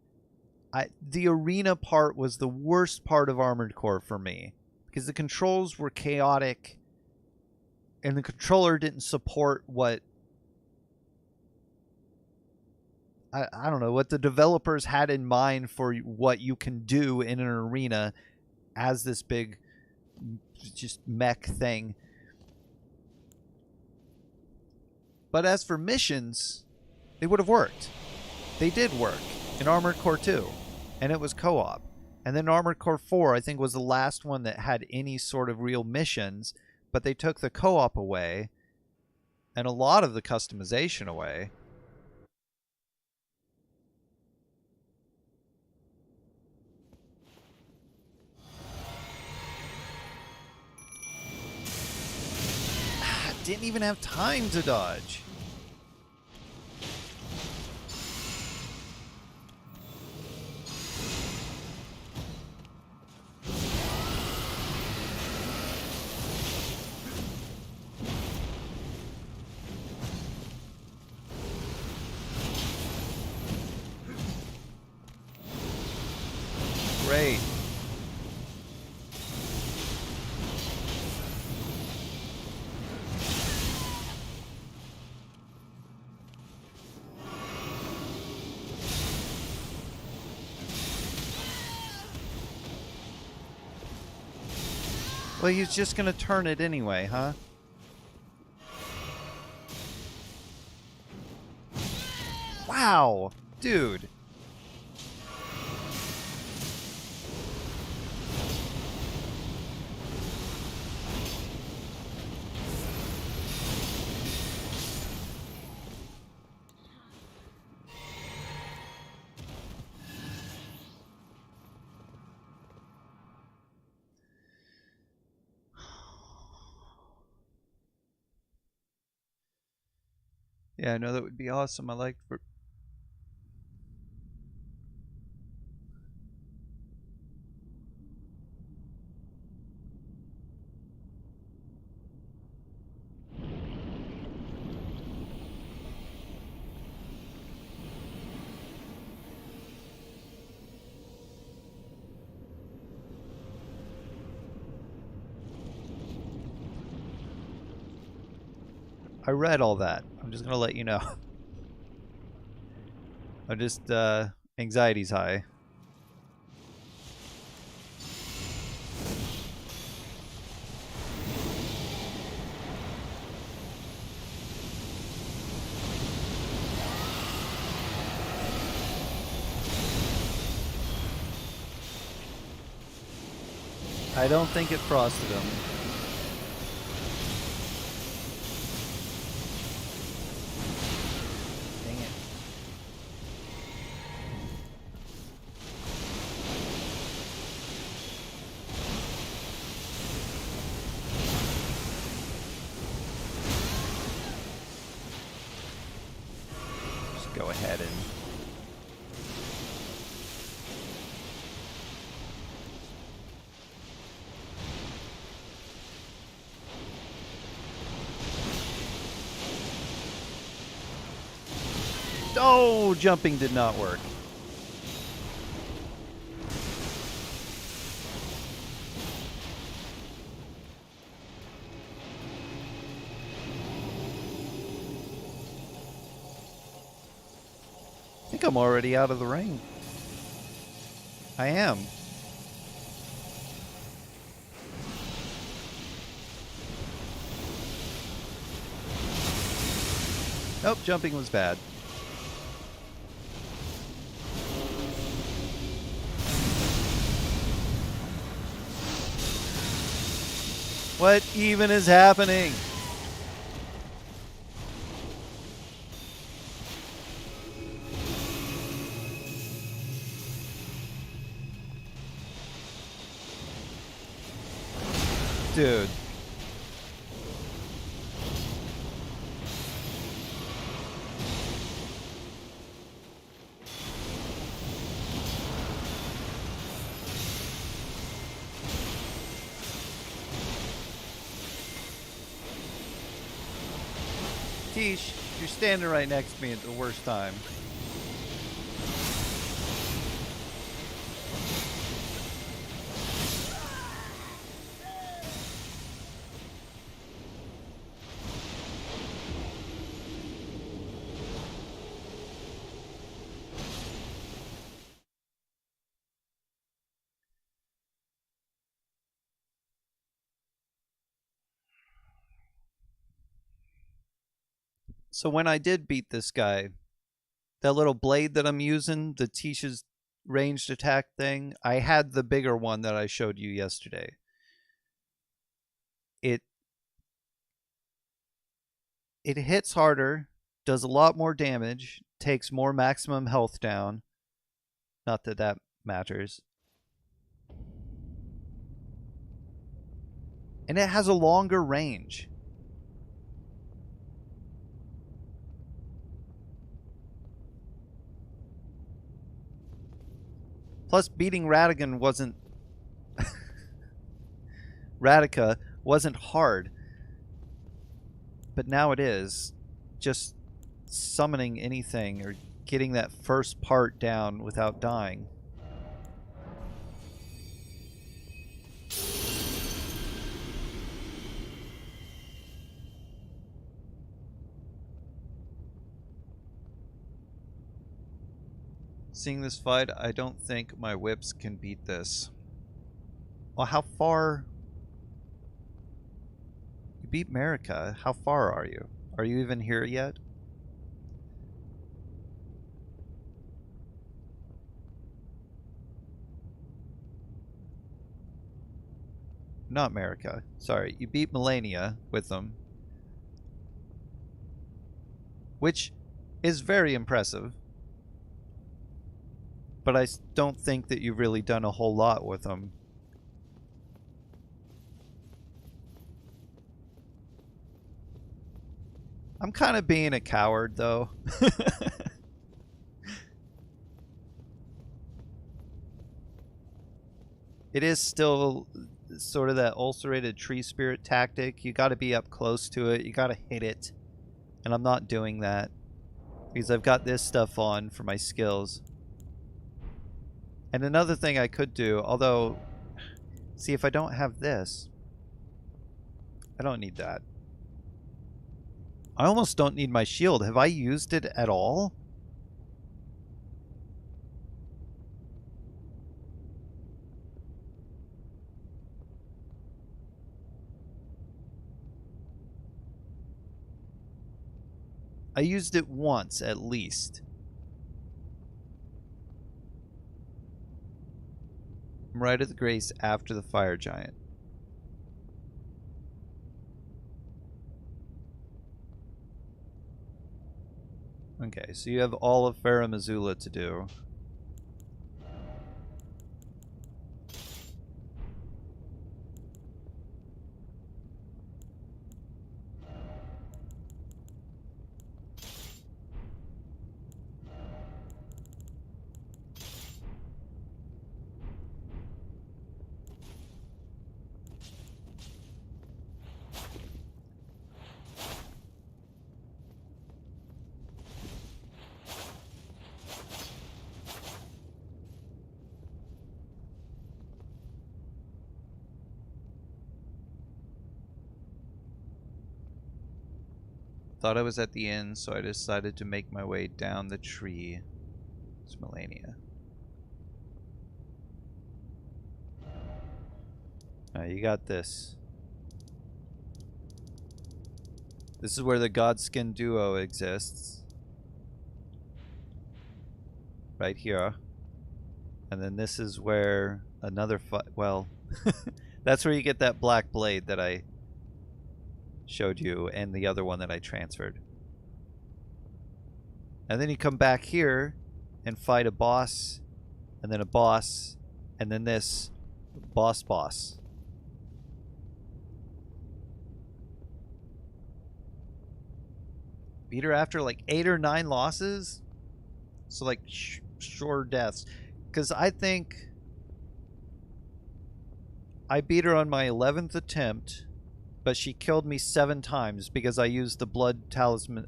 The arena part was the worst part of Armored Core for me because the controls were chaotic and the controller didn't support what I don't know, what the developers had in mind for what you can do in an arena as this big just mech thing. But as for missions, they would have worked. They did work in Armored Core 2, and it was co-op. And then Armored Core 4, I think, was the last one that had any sort of real missions, but they took the co-op away and a lot of the customization away. Didn't even have time to dodge. Great. Well, he's just gonna turn it anyway, huh? Wow, dude. Yeah, I know that would be awesome. I like for I read all that. I'm just gonna let you know. I'm just anxiety's high. I don't think it frosted him. Dang it. Just go ahead and oh, jumping did not work. I think I'm already out of the ring. I am. Nope, jumping was bad. What even is happening? Dude. Tish, you're standing right next to me at the worst time. So when I did beat this guy, that little blade that I'm using, the Tish's ranged attack thing, I had the bigger one that I showed you yesterday. It hits harder, does a lot more damage, takes more maximum health down. Not that that matters. And it has a longer range. Plus, beating Radigan wasn't... Radica wasn't hard. But now it is. Just summoning anything or getting that first part down without dying. Seeing this fight, I don't think my whips can beat this. Well, how far... You beat Marika. How far are you? Are you even here yet? Not Marika. Sorry, you beat Melania with them. Which is very impressive. But I don't think that you've really done a whole lot with them. I'm kind of being a coward, though. It is still sort of that ulcerated tree spirit tactic. You got to be up close to it. You got to hit it. And I'm not doing that. Because I've got this stuff on for my skills. And another thing I could do, although... See, if I don't have this... I don't need that. I almost don't need my shield. Have I used it at all? I used it once, at least. I'm right at the grace after the fire giant. Okay, so you have all of Farah Missoula to do. Thought I was at the end, so I decided to make my way down the tree. It's Melania. You got this. This is where the Godskin duo exists. Right here. And then this is where another well, that's where you get that black blade that I showed you, and the other one that I transferred. And then you come back here and fight a boss, and then a boss, and then this boss. Beat her after like 8 or 9 losses? So like sure deaths. Because I think I beat her on my 11th attempt, but she killed me 7 times because I used the blood talisman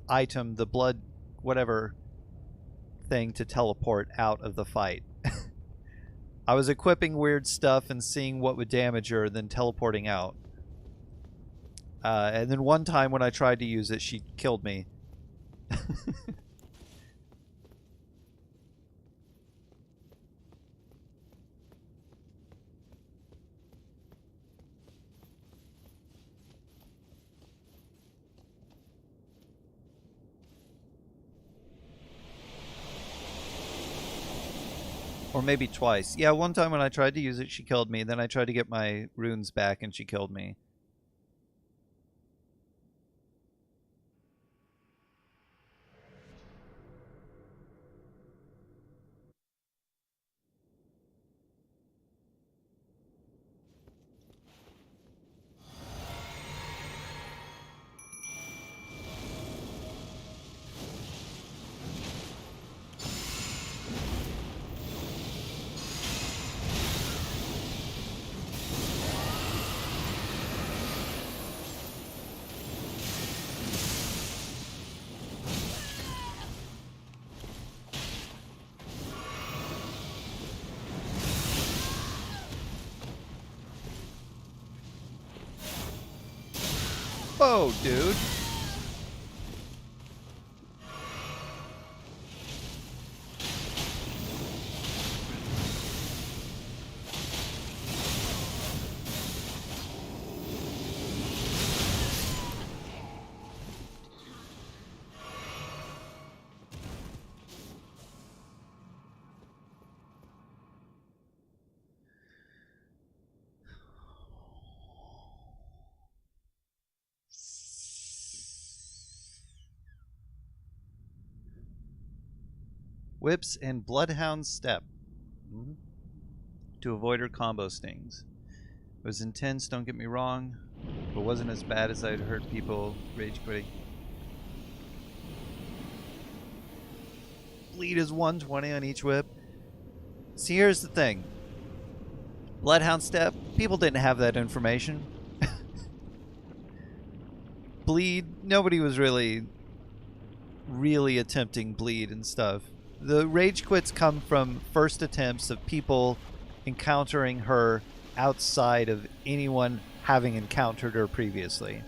item, the blood whatever thing to teleport out of the fight. I was equipping weird stuff and seeing what would damage her, then teleporting out. And then one time when I tried to use it, she killed me. Or maybe twice. Yeah, one time when I tried to use it, she killed me. Then I tried to get my runes back and she killed me. Whoa, dude. Whips and Bloodhound Step. To avoid her combo stings. It was intense, don't get me wrong, but wasn't as bad as I'd heard people rage quitting. Bleed is 120 on each whip. See, here's the thing. Bloodhound Step, people didn't have that information. Bleed, nobody was really attempting bleed and stuff. The rage quits come from first attempts of people encountering her outside of anyone having encountered her previously.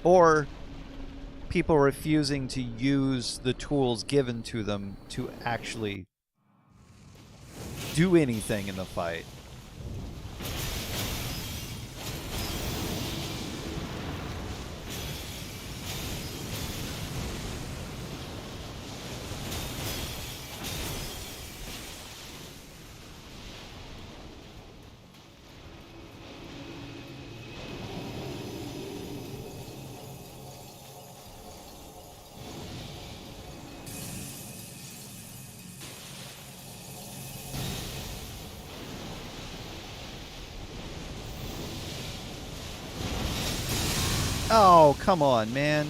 Or people refusing to use the tools given to them to actually do anything in the fight. Oh, come on, man.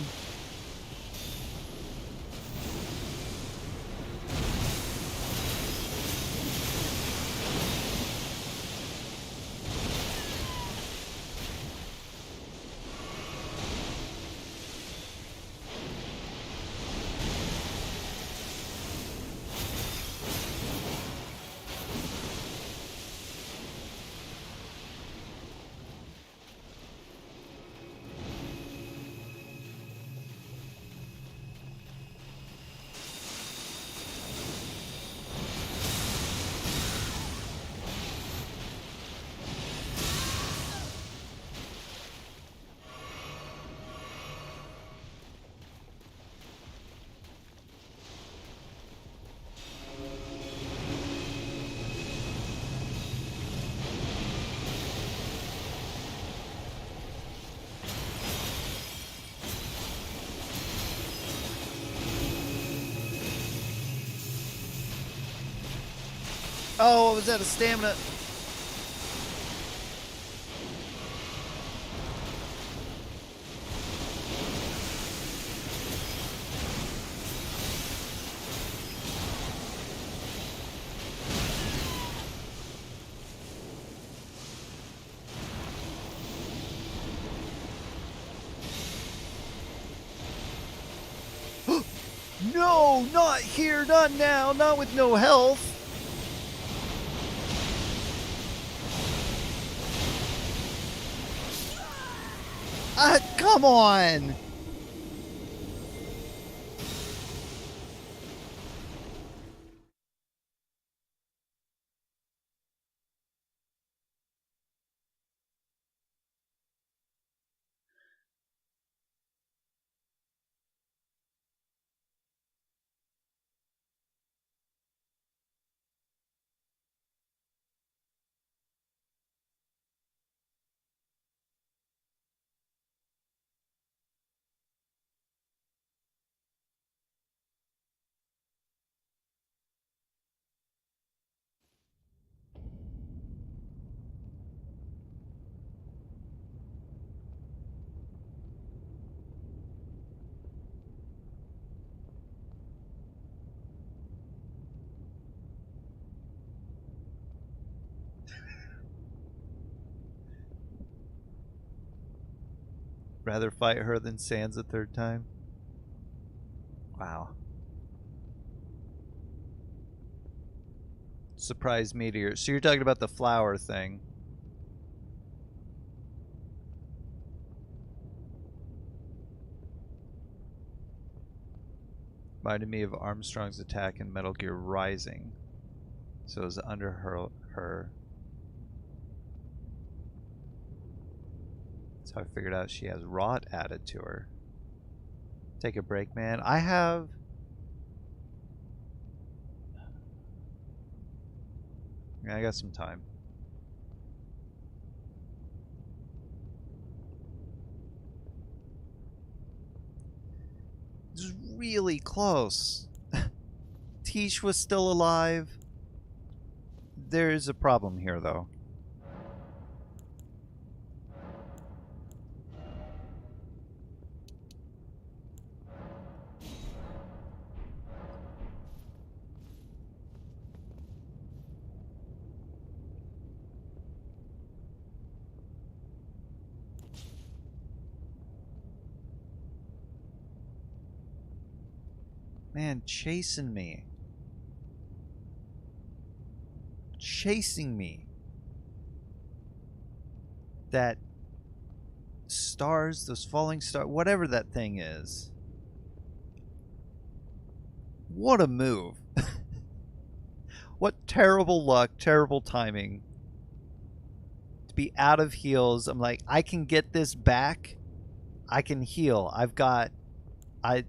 Oh, was that a stamina? No, not here, not now, not with no health. Come on. Rather fight her than Sans a third time? Wow. Surprise meteor. So you're talking about the flower thing. Reminded me of Armstrong's attack in Metal Gear Rising. So it was under her. That's how I figured out she has rot added to her. Take a break, man. I got some time. This is really close. Tish was still alive. There's a problem here, though. Man, chasing me. Chasing me. That stars, those falling stars, whatever that thing is. What a move. What terrible luck, terrible timing. To be out of heals, I'm like, I can get this back. I can heal. I've got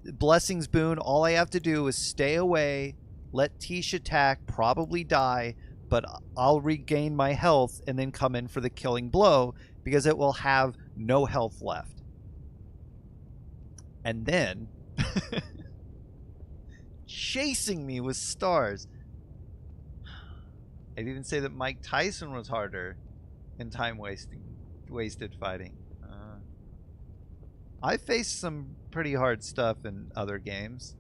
Blessing's Boon, all I have to do is stay away, let Tish attack, probably die, but I'll regain my health and then come in for the killing blow because it will have no health left. And then chasing me with stars. I'd even say that Mike Tyson was harder in time wasted fighting. I faced some pretty hard stuff in other games.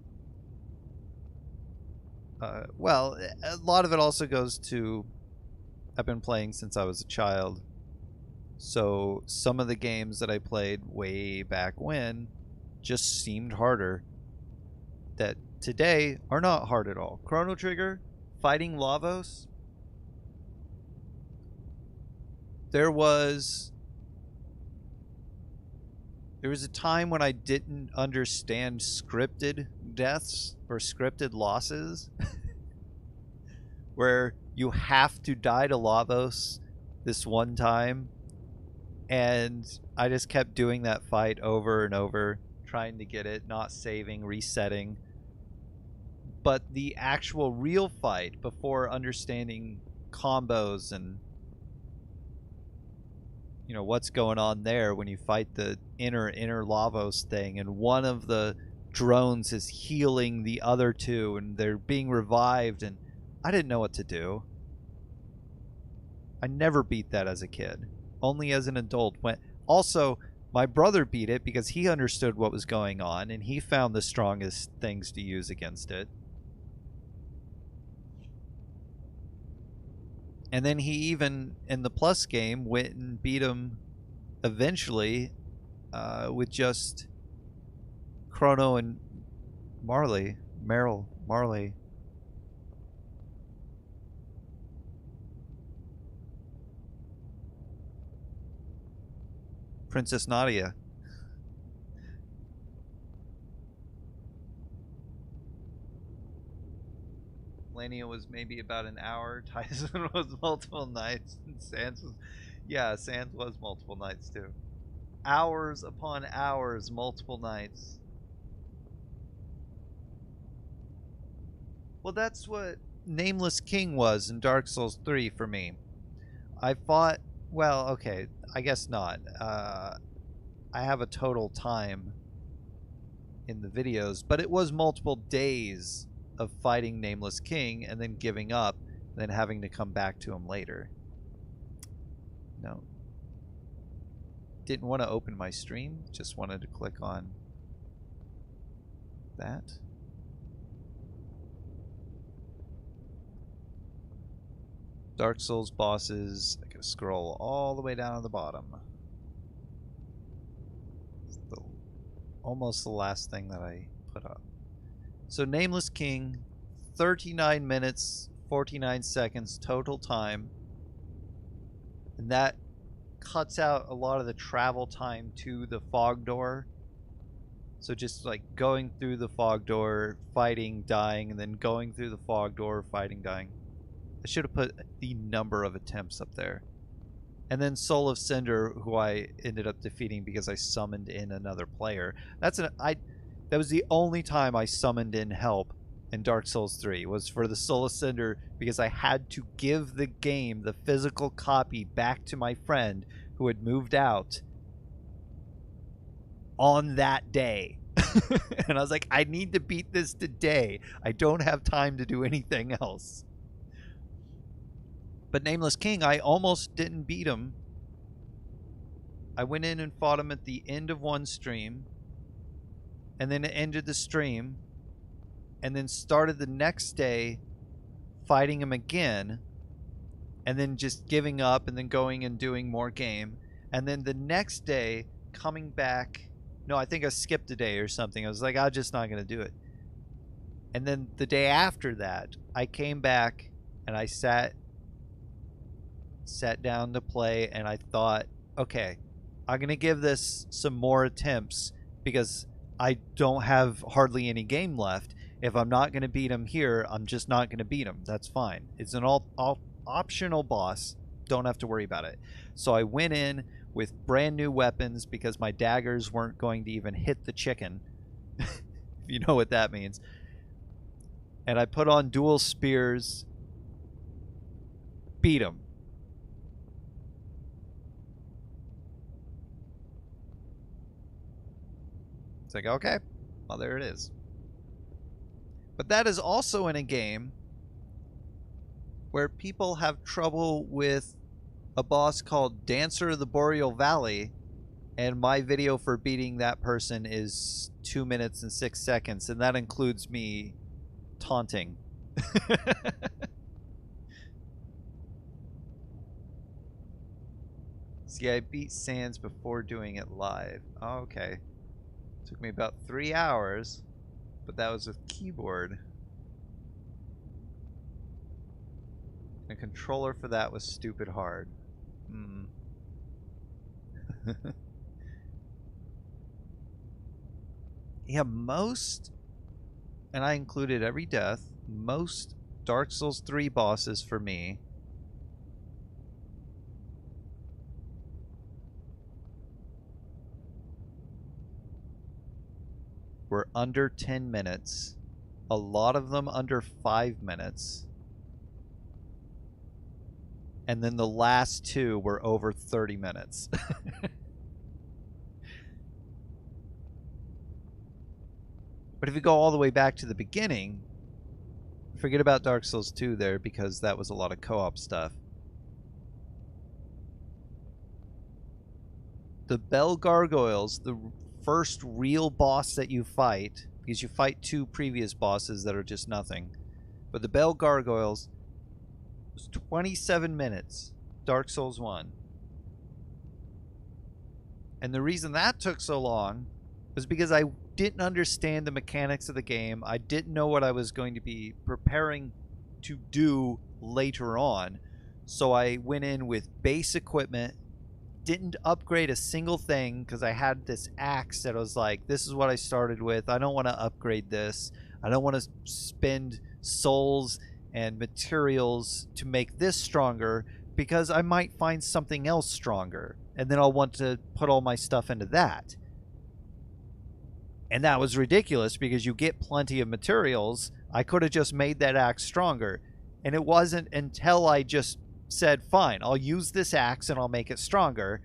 Well, a lot of it also goes to I've been playing since I was a child. So some of the games that I played way back when just seemed harder that today are not hard at all. Chrono Trigger, fighting Lavos. There was a time when I didn't understand scripted deaths or scripted losses where you have to die to Lavos this one time, and I just kept doing that fight over and over, trying to get it, not saving, resetting. But the actual real fight, before understanding combos and you know what's going on there when you fight the inner Lavos thing, and one of the drones is healing the other two and they're being revived, and I didn't know what to do. I never beat that as a kid, only as an adult. Also, my brother beat it because he understood what was going on and he found the strongest things to use against it. And then he even, in the Plus game, went and beat him eventually with just Chrono and Marley. Princess Nadia. Lania was maybe about an hour. Tyson was multiple nights. And Sans was, yeah, Sans was multiple nights too. Hours upon hours, multiple nights. Well, that's what Nameless King was in Dark Souls 3 for me. I fought, well, okay, I guess not. I have a total time in the videos, but it was multiple days of fighting Nameless King and then giving up, and then having to come back to him later. No. Didn't want to open my stream, just wanted to click on that. Dark Souls bosses, I gotta scroll all the way down to the bottom. It's almost the last thing that I put up. So Nameless King, 39 minutes, 49 seconds total time. And that cuts out a lot of the travel time to the fog door. So just like going through the fog door, fighting, dying, and then going through the fog door, fighting, dying. I should have put the number of attempts up there. And then Soul of Cinder, who I ended up defeating because I summoned in another player. That was the only time I summoned in help in Dark Souls 3, was for the Soul of Cinder, because I had to give the game, the physical copy, back to my friend who had moved out on that day. And I was like, I need to beat this today. I don't have time to do anything else. But Nameless King, I almost didn't beat him. I went in and fought him at the end of one stream, and then it ended the stream, and then started the next day fighting him again, and then just giving up, and then going and doing more game, and then the next day coming back. No, I think I skipped a day or something. I was like, I'm just not going to do it. And then the day after that, I came back and I sat down to play, and I thought, okay, I'm going to give this some more attempts because I don't have hardly any game left. If I'm not going to beat him here, I'm just not going to beat him. That's fine. It's an all optional boss. Don't have to worry about it. So I went in with brand new weapons because my daggers weren't going to even hit the chicken. If you know what that means. And I put on dual spears. Beat him. It's like, okay, well, there it is. But that is also in a game where people have trouble with a boss called Dancer of the Boreal Valley, and my video for beating that person is 2 minutes and 6 seconds, and that includes me taunting. See, I beat Sans before doing it live. Oh, okay. Took me about 3 hours, but that was with keyboard. The controller for that was stupid hard. Yeah, most, and I included every death, most Dark Souls 3 bosses for me were under 10 minutes. A lot of them under 5 minutes. And then the last two were over 30 minutes. But if you go all the way back to the beginning, forget about Dark Souls 2 there, because that was a lot of co-op stuff. The Bell Gargoyles, the first real boss that you fight, because you fight 2 previous bosses that are just nothing. But the Bell Gargoyles was 27 minutes, Dark Souls 1. And the reason that took so long was because I didn't understand the mechanics of the game. I didn't know what I was going to be preparing to do later on. So I went in with base equipment, didn't upgrade a single thing because I had this axe that I was like, this is what I started with. I don't want to upgrade this. I don't want to spend souls and materials to make this stronger because I might find something else stronger. And then I'll want to put all my stuff into that. And that was ridiculous because you get plenty of materials. I could have just made that axe stronger. And it wasn't until I just said, fine, I'll use this axe and I'll make it stronger,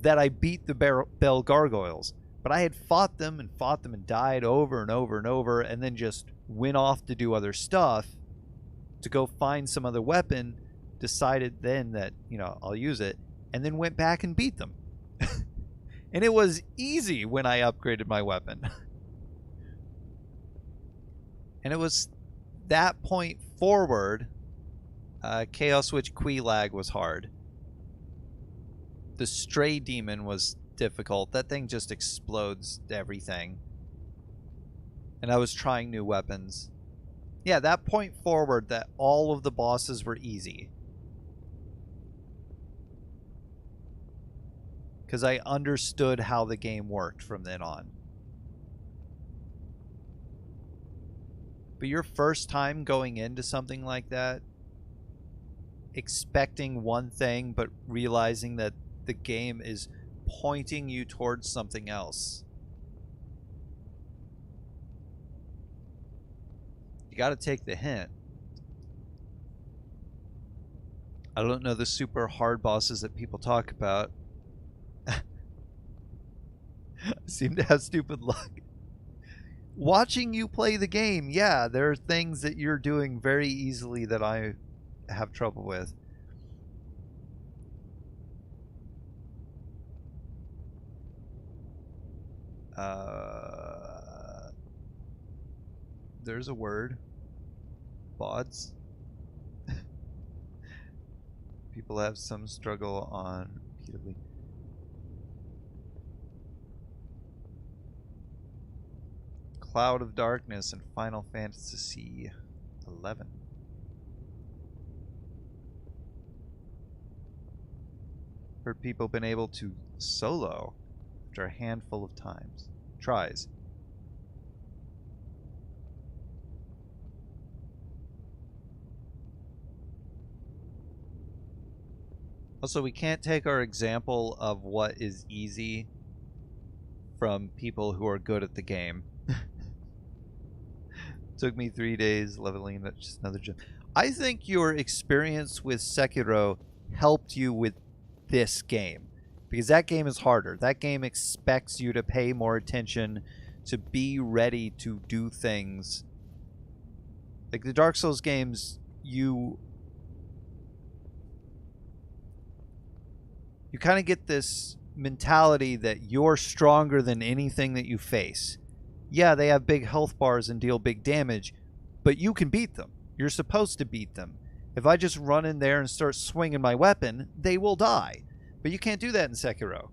that I beat the bell gargoyles. But I had fought them and died over and over and over, and then just went off to do other stuff, to go find some other weapon, decided then that, you know, I'll use it, and then went back and beat them. And it was easy when I upgraded my weapon. And it was that point forward, Chaos Witch Queelag was hard. The Stray Demon was difficult. That thing just explodes everything. And I was trying new weapons. Yeah, that point forward, that all of the bosses were easy. Because I understood how the game worked from then on. But your first time going into something like that, expecting one thing but realizing that the game is pointing you towards something else. You got to take the hint. I don't know the super hard bosses that people talk about. I seem to have stupid luck. Watching you play the game, yeah, there are things that you're doing very easily that I have trouble with. There's a word. Bods. People have some struggle on repeatedly. Cloud of Darkness in Final Fantasy XI. Heard people been able to solo after a handful of tries. Also, we can't take our example of what is easy from people who are good at the game. Took me 3 days leveling. That's just another gem. I think your experience with Sekiro helped you with this game, because that game is harder. That game expects you to pay more attention, to be ready to do things. Like the Dark Souls games, you kind of get this mentality that you're stronger than anything that you face. Yeah, they have big health bars and deal big damage, but you can beat them. You're supposed to beat them. If I just run in there and start swinging my weapon, they will die. But you can't do that in Sekiro.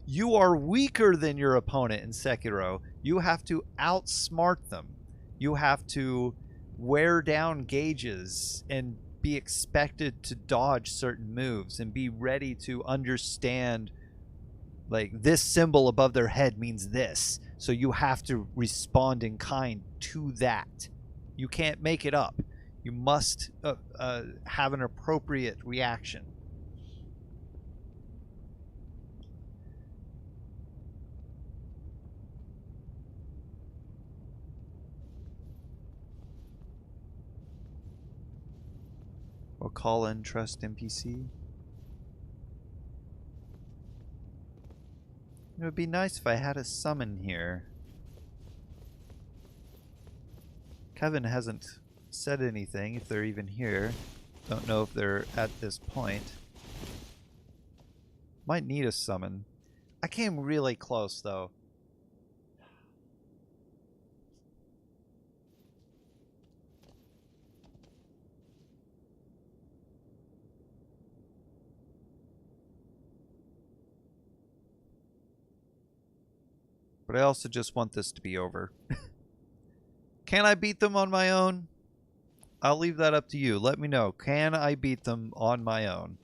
You are weaker than your opponent in Sekiro. You have to outsmart them. You have to wear down gauges and be expected to dodge certain moves and be ready to understand, like, this symbol above their head means this. So you have to respond in kind to that. You can't make it up. You must have an appropriate reaction. Or call in trust NPC. It would be nice if I had a summon here. Kevin hasn't said anything, if they're even here. Don't know if they're at this point. Might need a summon. I came really close, though. But I also just want this to be over. Can I beat them on my own? I'll leave that up to you. Let me know. Can I beat them on my own?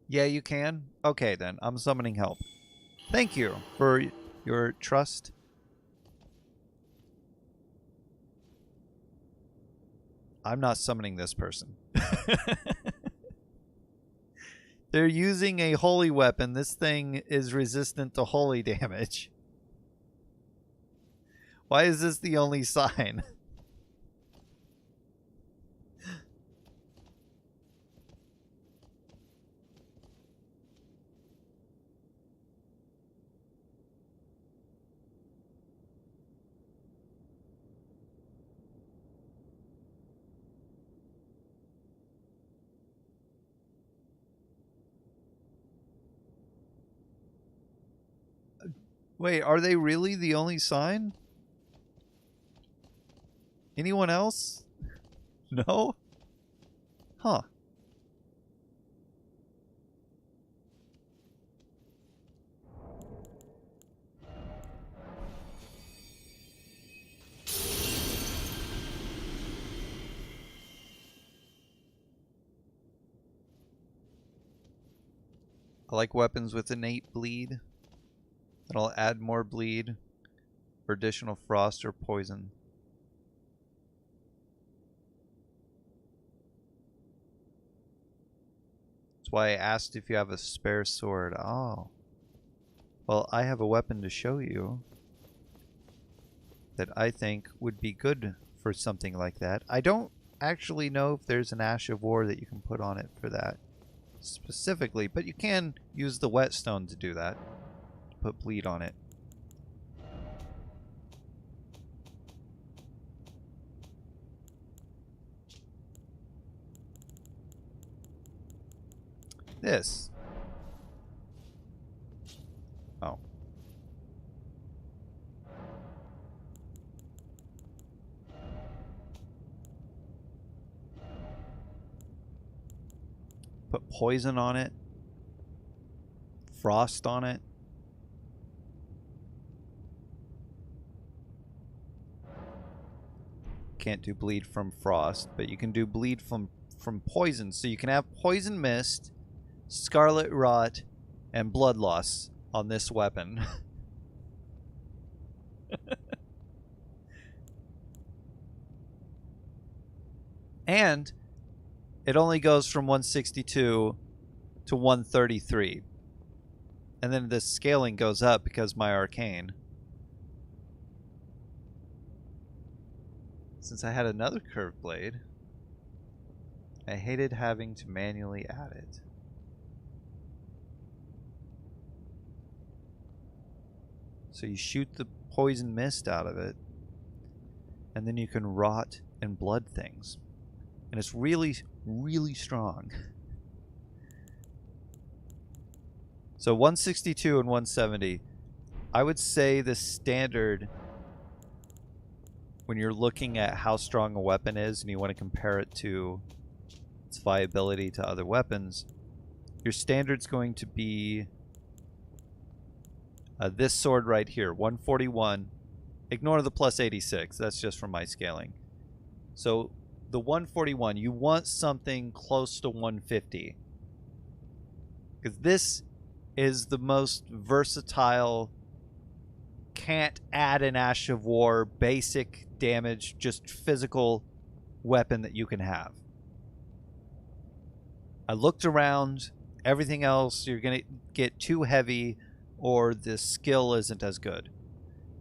Yeah, you can? Okay, then. I'm summoning help. Thank you for your trust. I'm not summoning this person. They're using a holy weapon. This thing is resistant to holy damage. Why is this the only sign? Wait, are they really the only sign? Anyone else? No? Huh. I like weapons with innate bleed. That'll add more bleed for additional frost or poison. That's why I asked if you have a spare sword. Oh. Well, I have a weapon to show you that I think would be good for something like that. I don't actually know if there's an Ash of War that you can put on it for that specifically, but you can use the whetstone to do that. Put bleed on it. This. Oh. Put poison on it. Frost on it. Can't do bleed from frost, but you can do bleed from poison. So you can have poison mist, scarlet rot, and blood loss on this weapon. And it only goes from 162 to 133. And then the scaling goes up because my arcane. Since I had another curved blade, I hated having to manually add it. So you shoot the poison mist out of it, and then you can rot and blood things. And it's really, really strong. So 162 and 170. I would say the standard, when you're looking at how strong a weapon is and you want to compare it to its viability to other weapons, your standard's going to be this sword right here, 141. Ignore the plus 86. That's just from my scaling. So the 141, you want something close to 150. Because this is the most versatile, can't add an Ash of War, basic damage, just physical weapon that you can have. I looked around, everything else you're going to get too heavy or the skill isn't as good.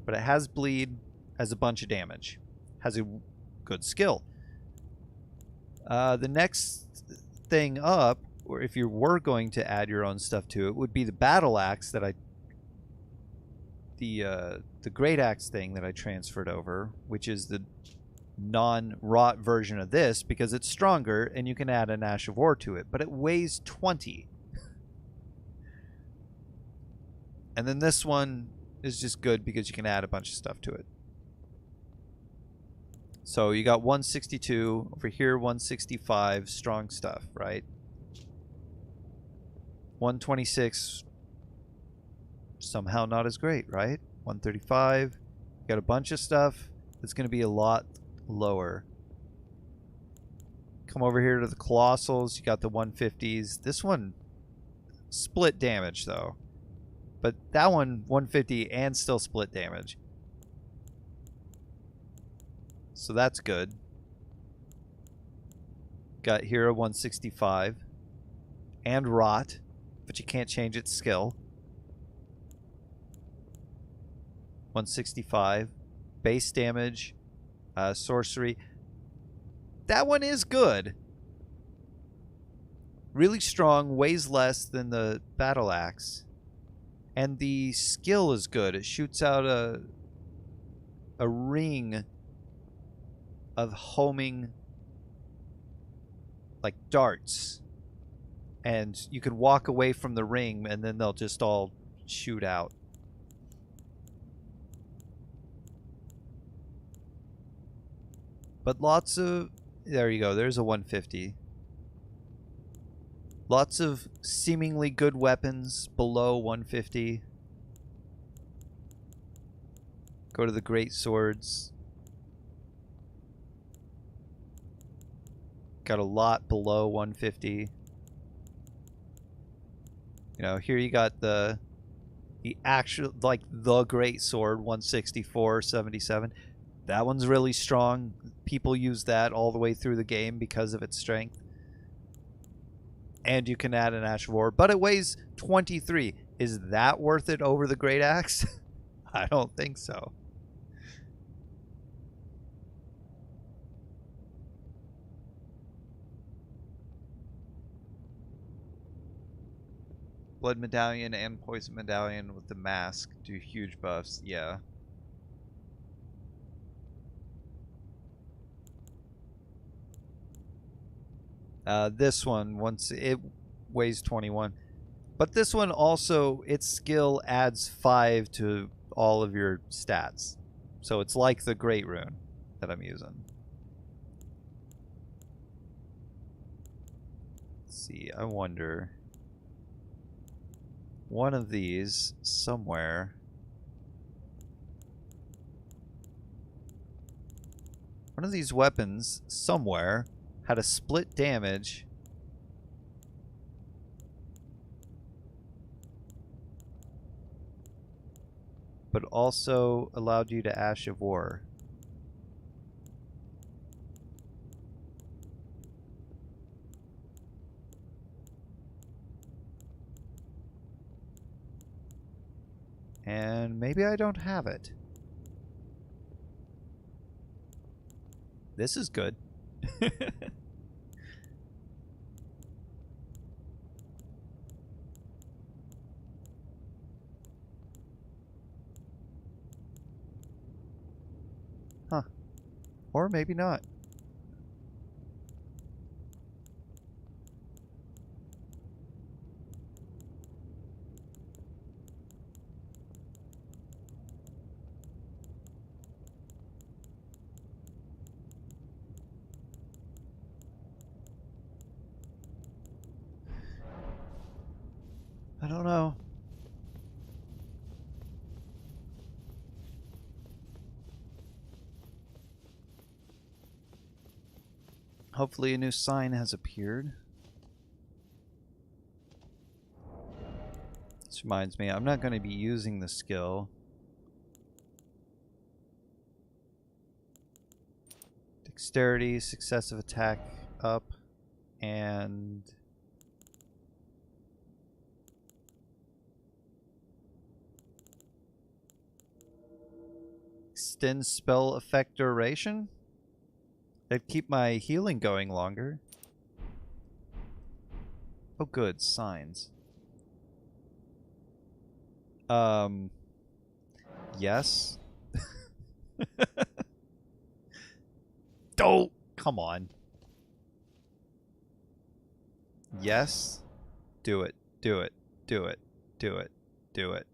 But it has bleed, has a bunch of damage, has a good skill. The next thing up, or if you were going to add your own stuff to it, would be the battle axe that I the Great Axe thing that I transferred over, which is the non-rot version of this, because it's stronger and you can add an Ash of War to it, but it weighs 20. And then this one is just good because you can add a bunch of stuff to it. So you got 162 over here, 165 strong stuff, right? 126 somehow not as great, right? 135, got a bunch of stuff that's going to be a lot lower. Come over here to the Colossals, you got the 150s. This one split damage though, but that one 150 and still split damage, so that's good. Got Hero 165 and Rot, but you can't change its skill. 165 base damage, sorcery. That one is good. Really strong, weighs less than the battle axe, and the skill is good. It shoots out a ring of homing, like darts, and you can walk away from the ring and then they'll just all shoot out. But lots of, there you go, there's a 150. Lots of seemingly good weapons below 150. Go to the great swords. Got a lot below 150. You know, here you got the actual, like the great sword, 164, 77. That one's really strong. People use that all the way through the game because of its strength. And you can add an Ash of War, but it weighs 23. Is that worth it over the Great Axe? I don't think so. Blood Medallion and Poison Medallion with the mask do huge buffs. Yeah. This one, once it weighs 21. But this one also, its skill adds 5 to all of your stats. So it's like the Great Rune that I'm using. Let's see, I wonder. One of these somewhere. One of these weapons somewhere had a split damage but also allowed you to Ash of War. And maybe I don't have it. This is good. Huh. Or maybe not. I don't know. Hopefully a new sign has appeared. This reminds me, I'm not going to be using the skill. Dexterity, successive attack up, and extend spell effect duration? That'd keep my healing going longer. Oh good, signs. Yes. Don't. Come on. Yes. Do it. Do it. Do it. Do it. Do it.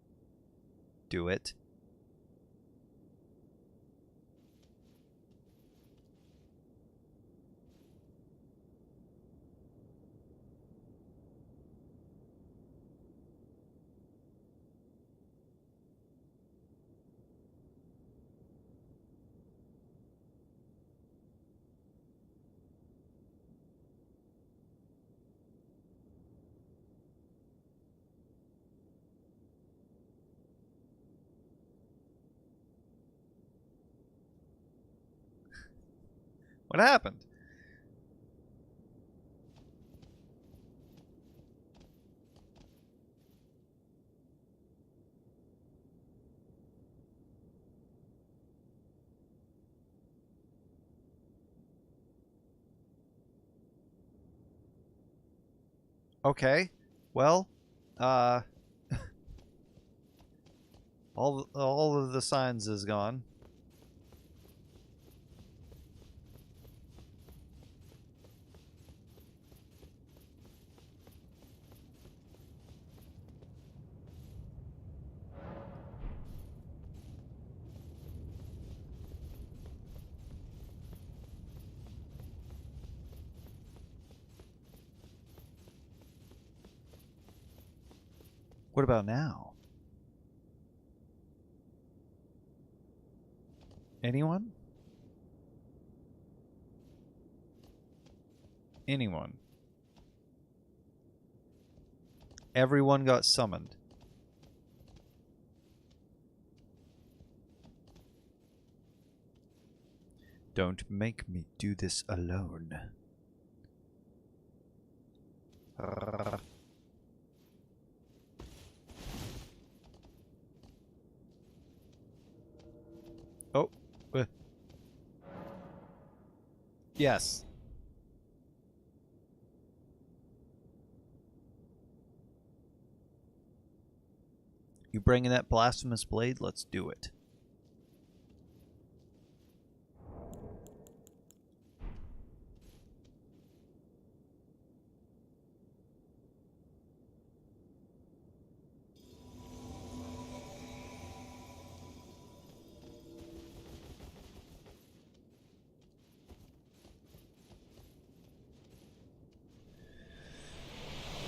Do it. What happened? Okay. Well, uh all of the signs is gone. What about now? Anyone? Anyone? Everyone got summoned. Don't make me do this alone. Oh. Yes. You bringing that blasphemous blade? Let's do it.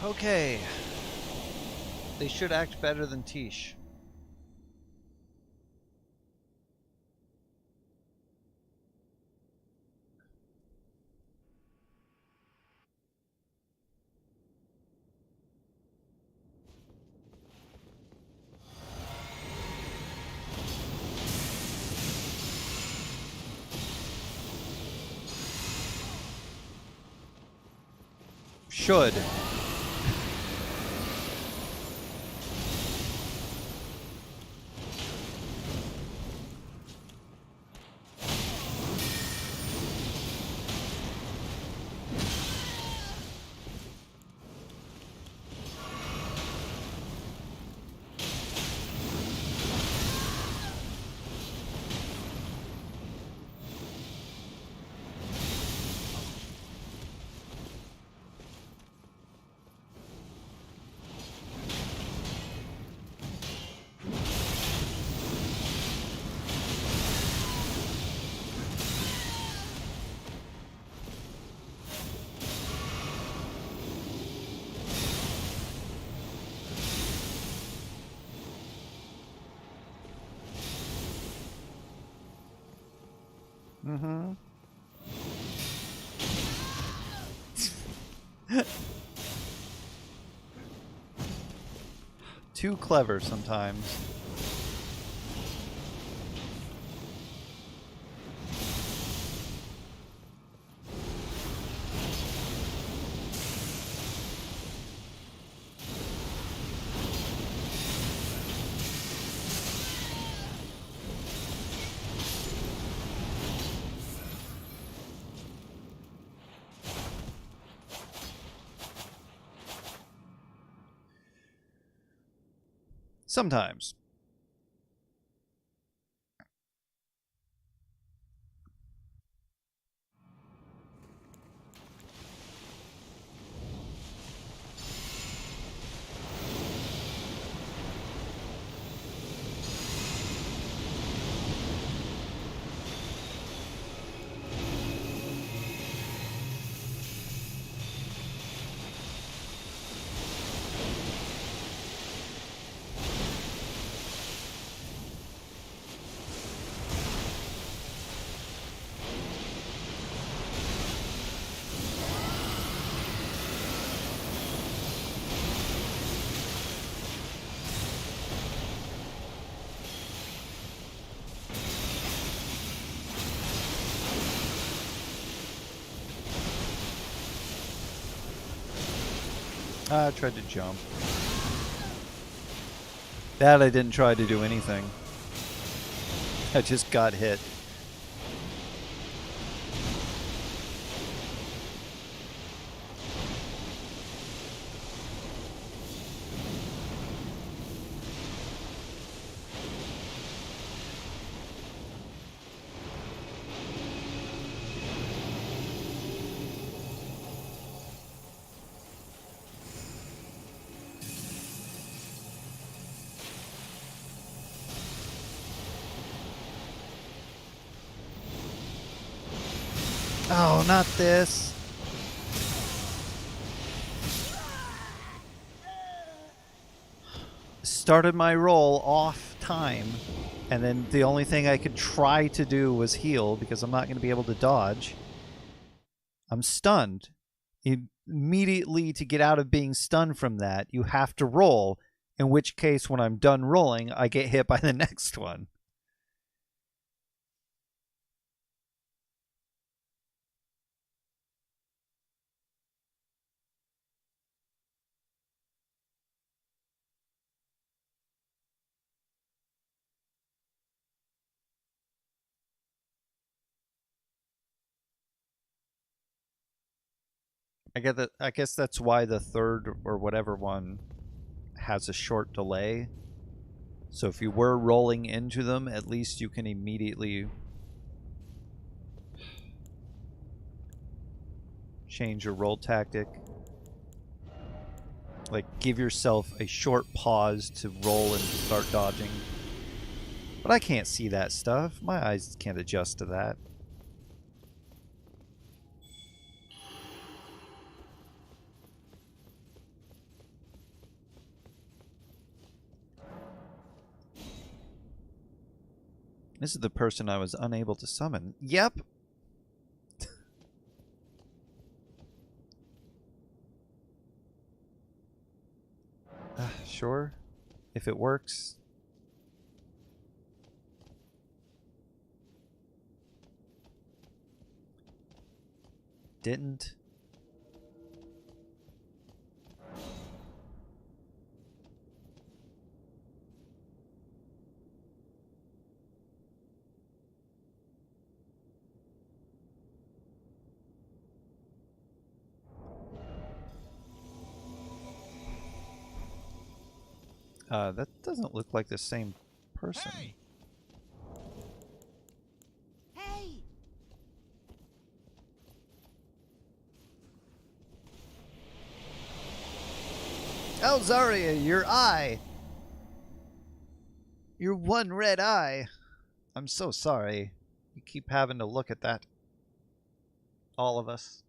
Okay. They should act better than Tish. Should. Mm-hmm. Too clever sometimes. Sometimes. I tried to jump. That I didn't try to do anything. I just got hit. Oh, not this. Started my roll off time, and then the only thing I could try to do was heal because I'm not going to be able to dodge. I'm stunned. Immediately to get out of being stunned from that, you have to roll, in which case when I'm done rolling, I get hit by the next one. I guess that's why the third or whatever one has a short delay. So if you were rolling into them, at least you can immediately change your roll tactic. Like, give yourself a short pause to roll and start dodging. But I can't see that stuff. My eyes can't adjust to that. This is the person I was unable to summon. Yep. Sure. If it works. Didn't. That doesn't look like the same person. Hey! Hey! Oh, Zarya, your eye! Your one red eye! I'm so sorry. You keep having to look at that. All of us.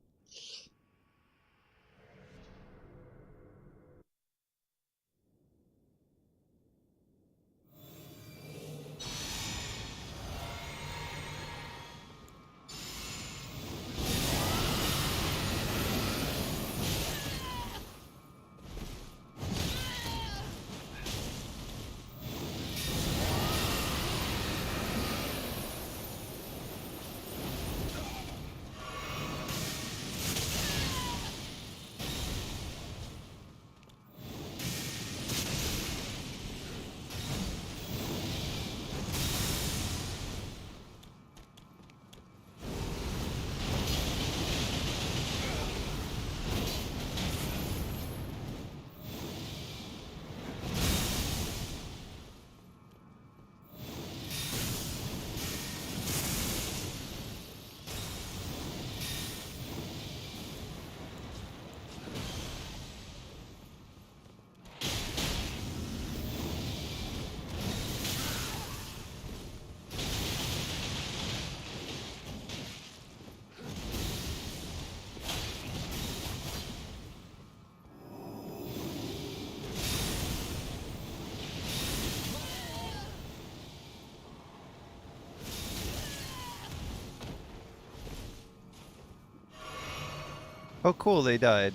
Oh, cool, they died.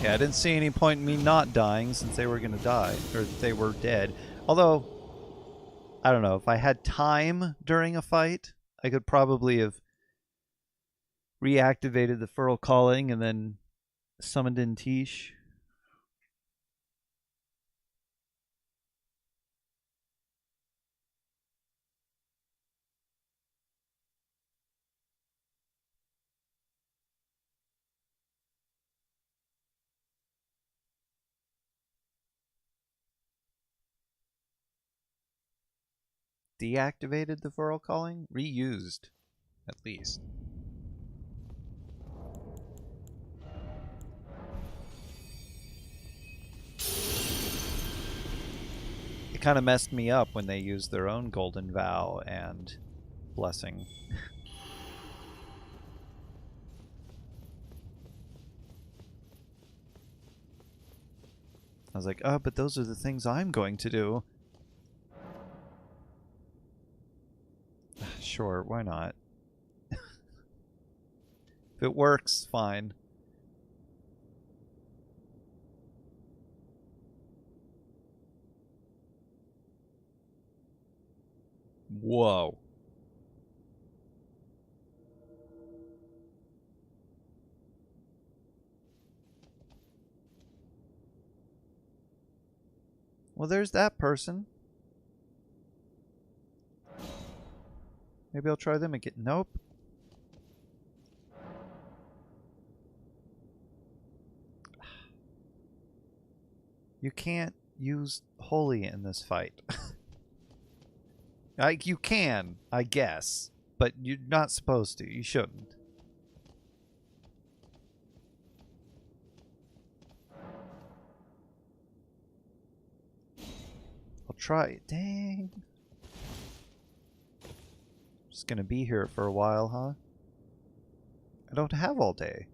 Yeah, I didn't see any point in me not dying since they were gonna die, or they were dead. Although, I don't know, if I had time during a fight, I could probably have reactivated the Feral Calling and then summoned in Tish. Deactivated the Feral Calling? Reused, at least. It kind of messed me up when they used their own Golden Vow and Blessing. I was like, oh, but those are the things I'm going to do. Sure, why not? If it works, fine. Whoa. Well, there's that person. Maybe I'll try them again. Nope. You can't use Holy in this fight. Like, you can, I guess. But you're not supposed to. You shouldn't. I'll try. Dang. Just gonna be here for a while, huh? I don't have all day.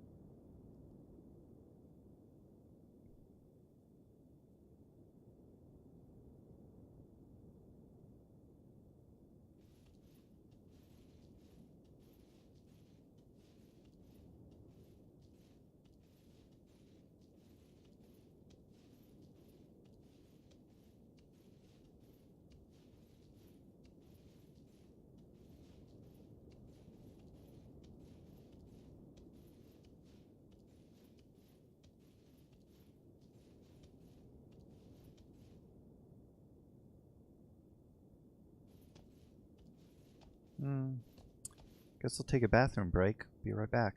Guess I'll take a bathroom break. Be right back.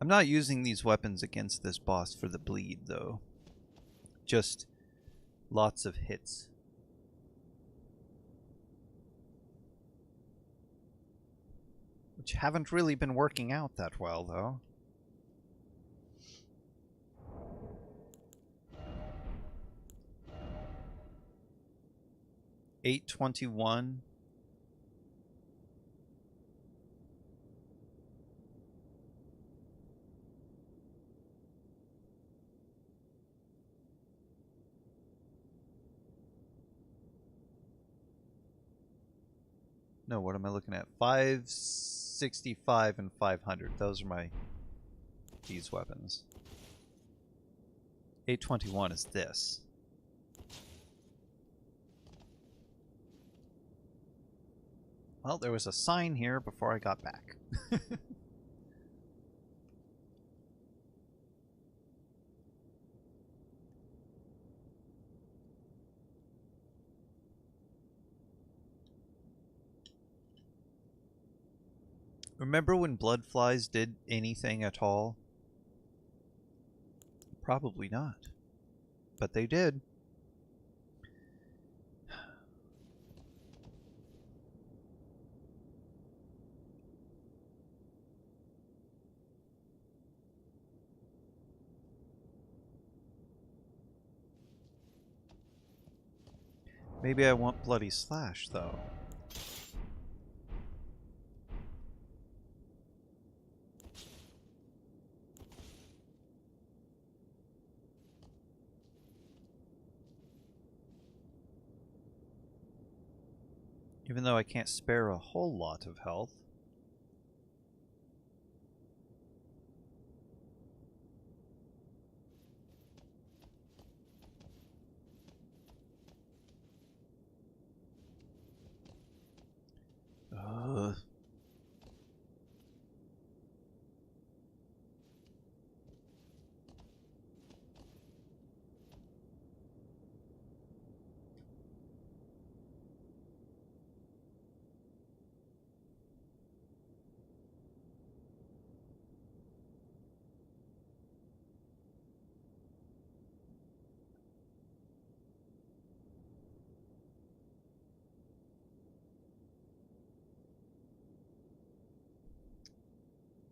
I'm not using these weapons against this boss for the bleed, though. Just lots of hits. Which haven't really been working out that well, though. $8.21. No, what am I looking at? 565 and 500. Those are these weapons. 821 is this. Well, there was a sign here before I got back. Remember when blood flies did anything at all? Probably not. But they did. Maybe I want Bloody Slash, though. Even though I can't spare a whole lot of health. Ugh.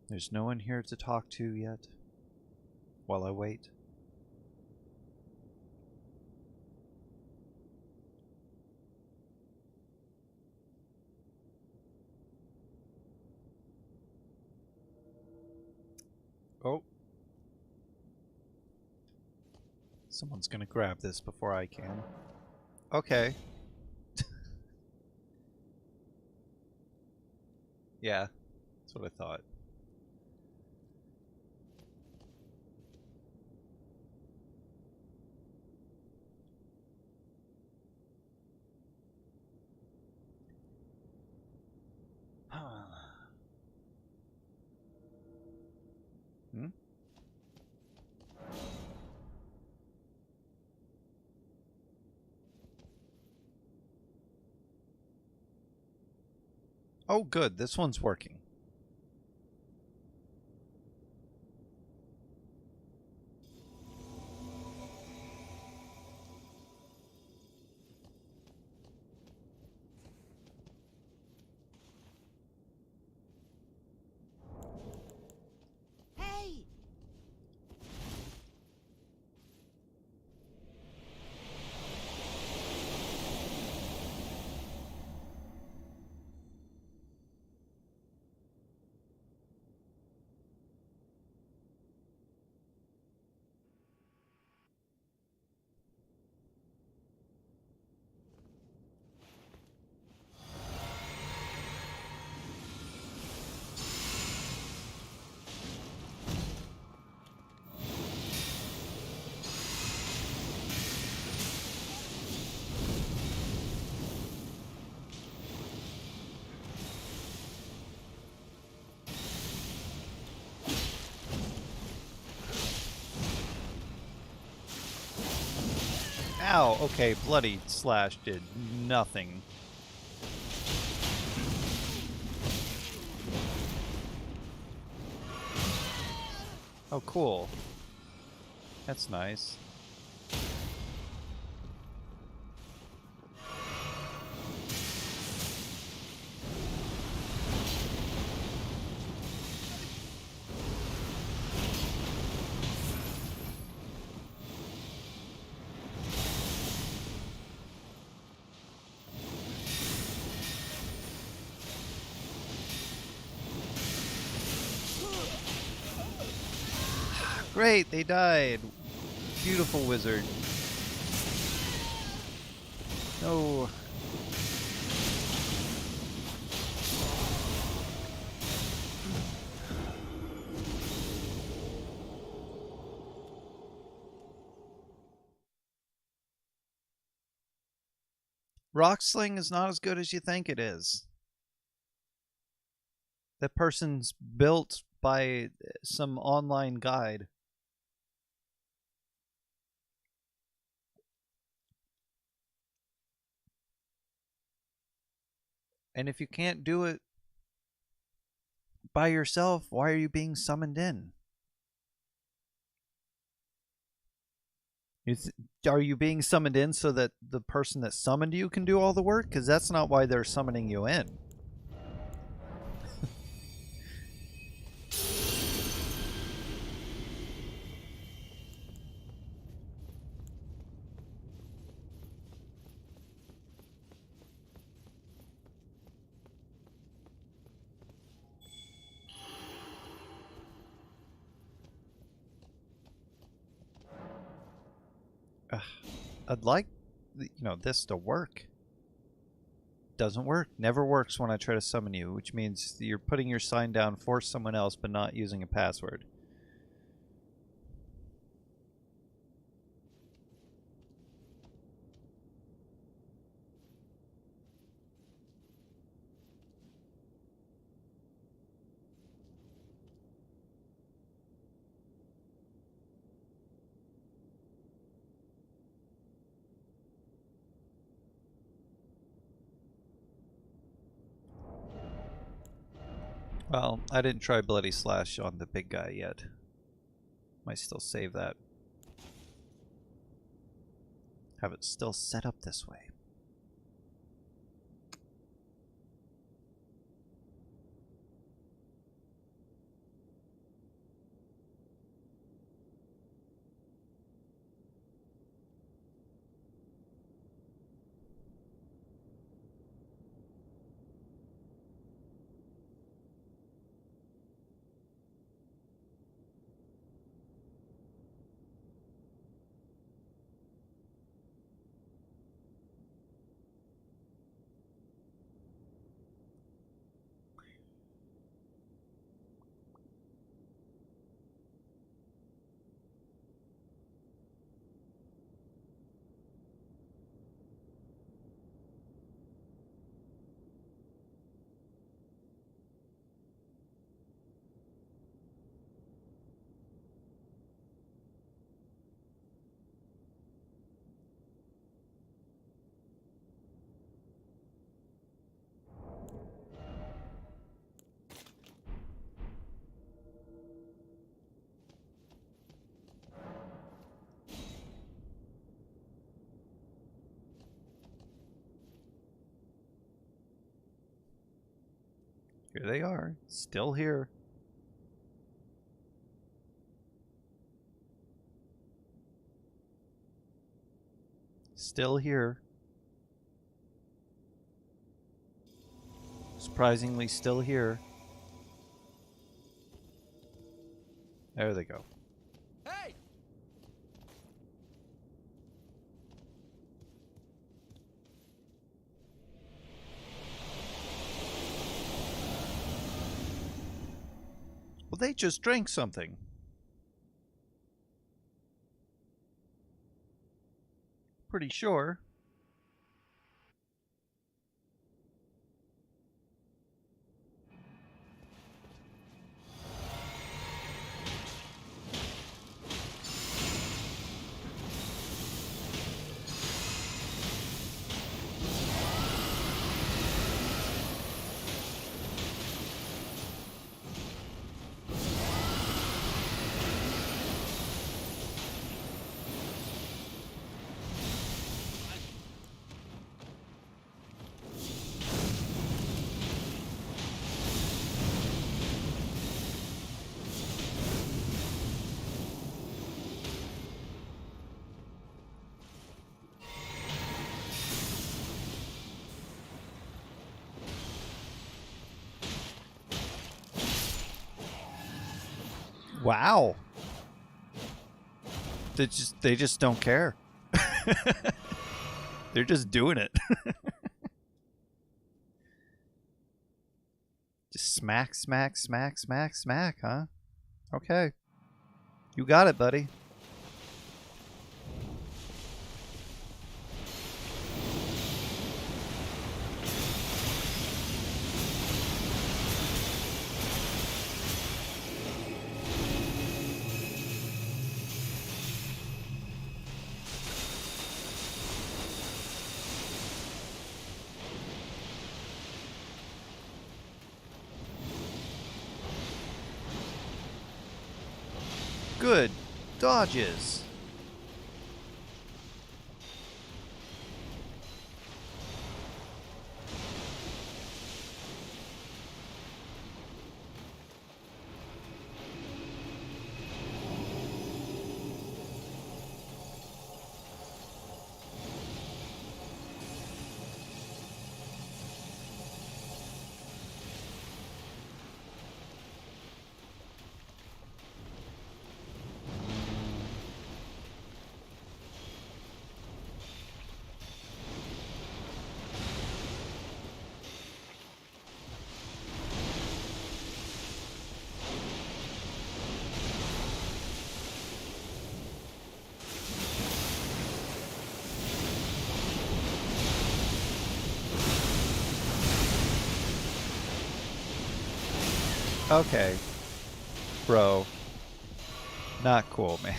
There's no one here to talk to yet, while I wait. Oh. Someone's gonna grab this before I can. Okay. Yeah, that's what I thought. Hmm? Oh, good. This one's working. Hey! Ow, okay, Bloody Slash did nothing. Oh, cool. That's nice. Great, they died. Beautiful wizard. No. Rock sling is not as good as you think it is. That person's built by some online guide. And if you can't do it by yourself, why are you being summoned in? Are you being summoned in so that the person that summoned you can do all the work? Because that's not why they're summoning you in. I'd like, this to work. Doesn't work. Never works when I try to summon you, which means you're putting your sign down for someone else but not using a password. Well, I didn't try Bloody Slash on the big guy yet. Might still save that. Have it still set up this way. Here they are, still here. Still here. Surprisingly still here. There they go. Hey! Well, they just drank something. Pretty sure. Wow. They just don't care. They're just doing it. Just smack, smack, smack, smack, smack, huh? Okay. You got it, buddy. Good dodges. Okay. Bro. Not cool, man.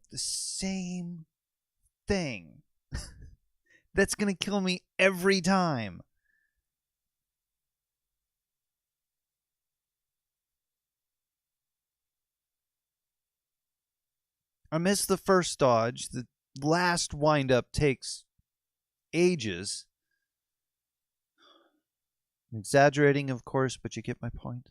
The same thing. That's gonna kill me every time. I missed the first dodge. The last windup takes ages. I'm exaggerating, of course, but you get my point.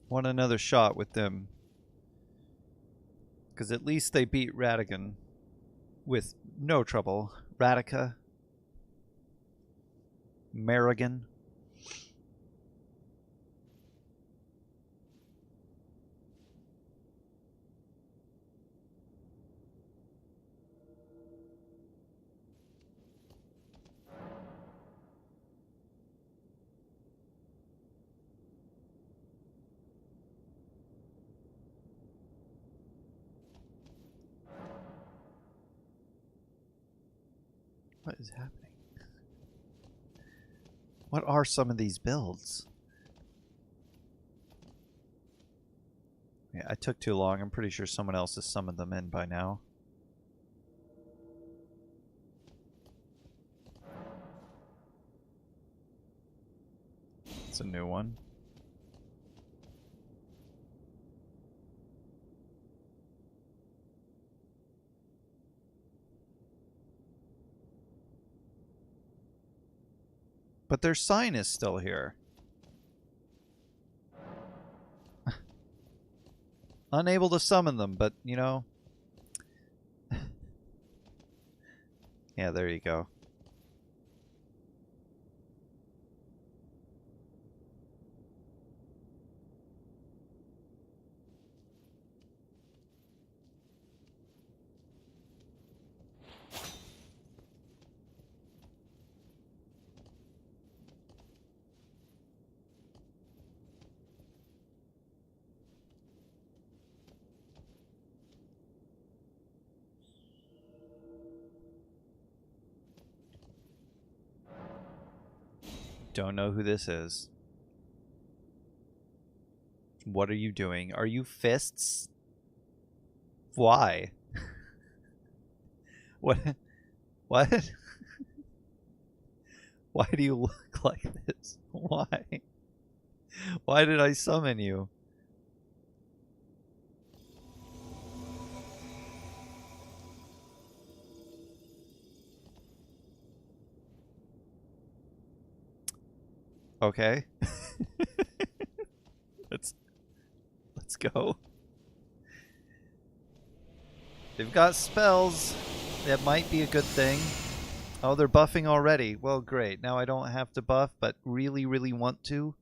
Want another shot with them. Because at least they beat Radigan with no trouble. Radica. Merrigan. What is happening? What are some of these builds? Yeah, I took too long. I'm pretty sure someone else has summoned them in by now. It's a new one. But their sign is still here. Unable to summon them, but, you know. Yeah, there you go. don't know who this is. What are you doing? Are you fists? Why? What? What? Why do you look like this? Why? Why did I summon you? Okay. Let's go. They've got spells. That might be a good thing. Oh, they're buffing already. Well, great. Now I don't have to buff, but really, really want to.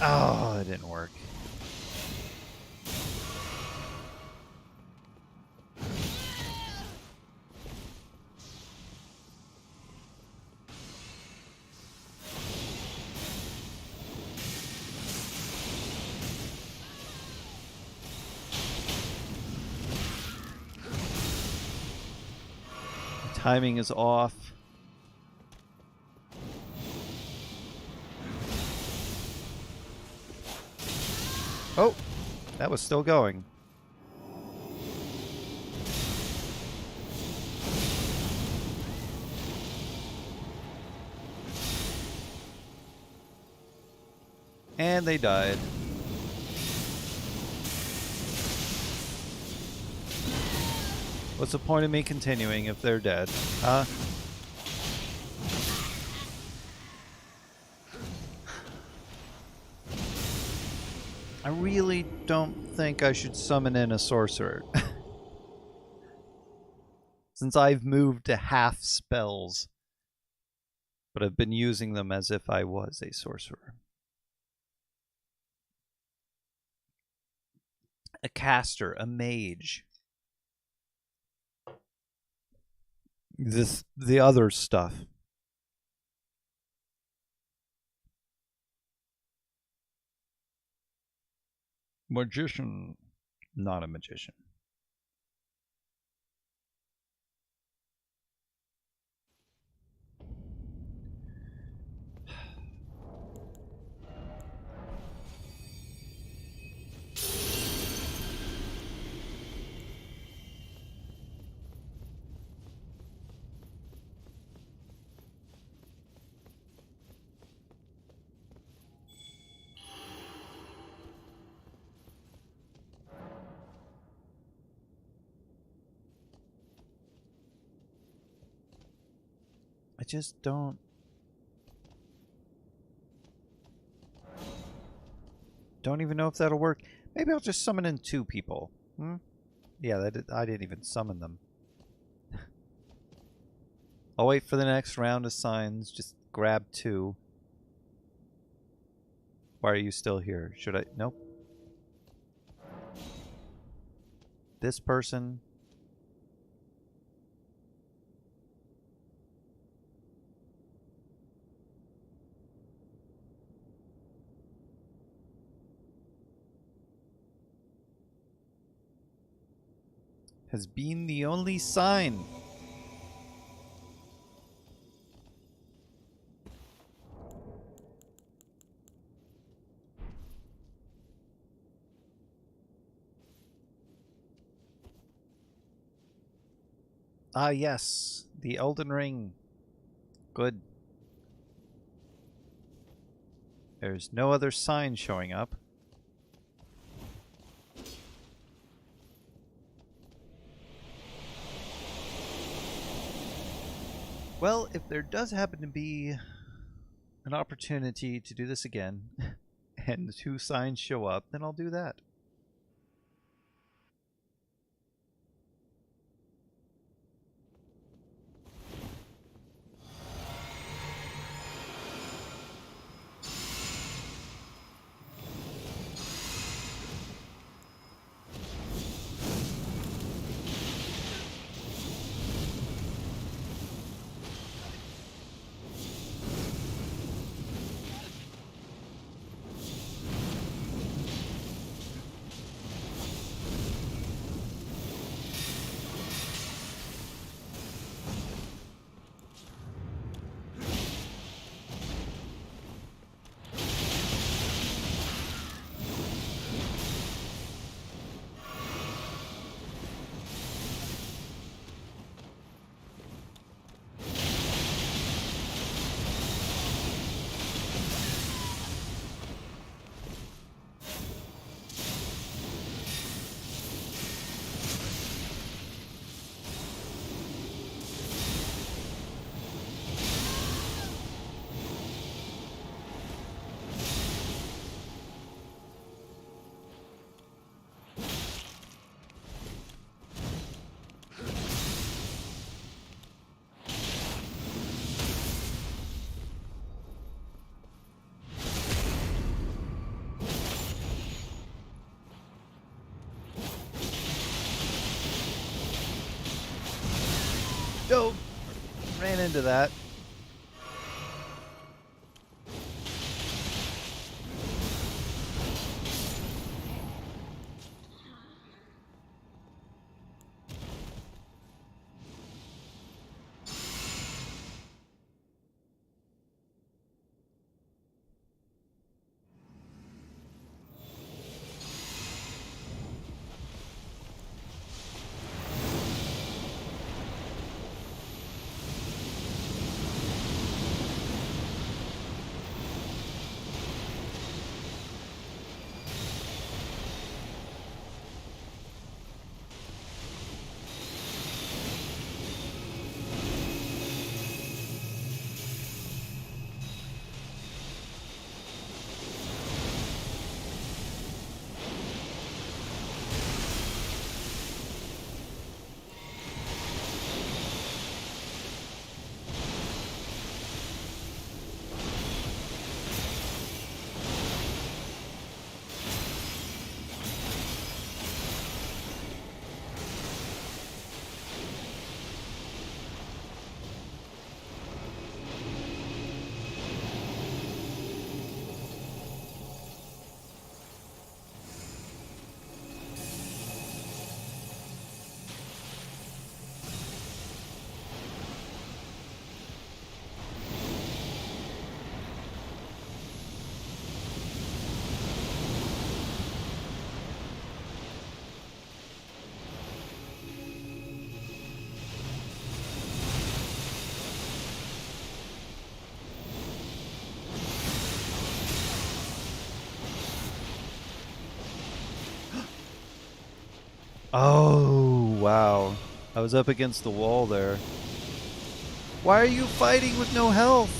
Oh, that didn't work. The timing is off. Oh, that was still going. And they died. What's the point of me continuing if they're dead? Huh? I really don't think I should summon in a sorcerer. Since I've moved to half spells, but I've been using them as if I was a sorcerer. A caster, a mage. The other stuff. Magician. Not a magician. I just don't even know if that'll work. Maybe I'll just summon in 2 people. Yeah, I didn't even summon them. I'll wait for the next round of signs. Just grab 2. Why are you still here? Should I? Nope. This person. Has been the only sign. Ah, yes. The Elden Ring. Good. There's no other sign showing up. Well, if there does happen to be an opportunity to do this again and the 2 signs show up, then I'll do that. Dope! Ran into that. Oh, wow. I was up against the wall there. Why are you fighting with no health?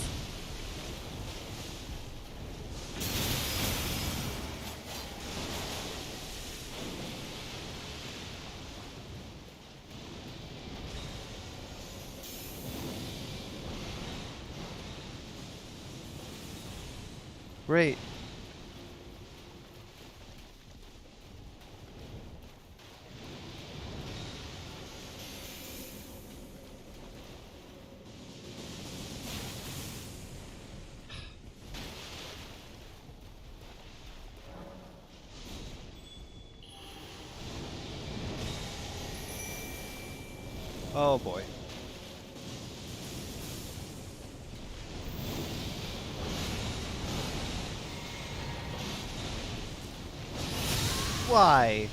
Great. Oh boy. Why?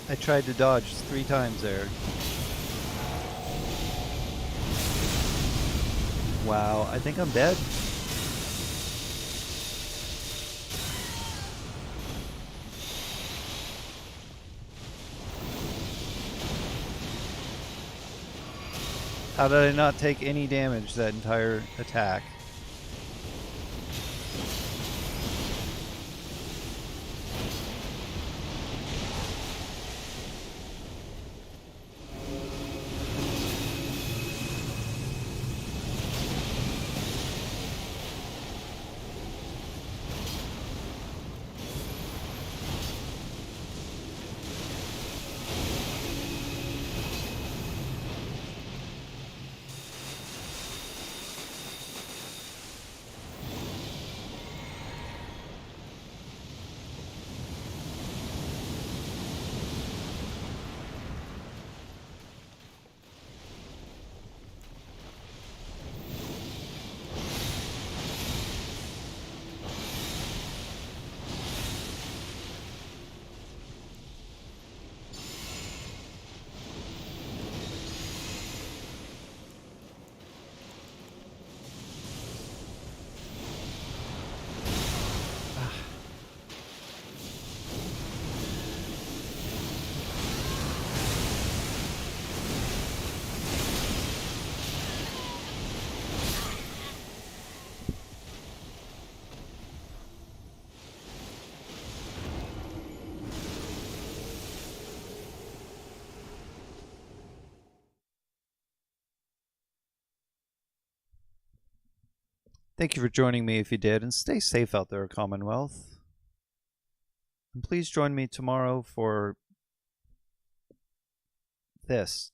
I tried to dodge 3 times there. Wow, I think I'm dead. How did I not take any damage that entire attack? Thank you for joining me if you did, and stay safe out there, Commonwealth. And please join me tomorrow for this.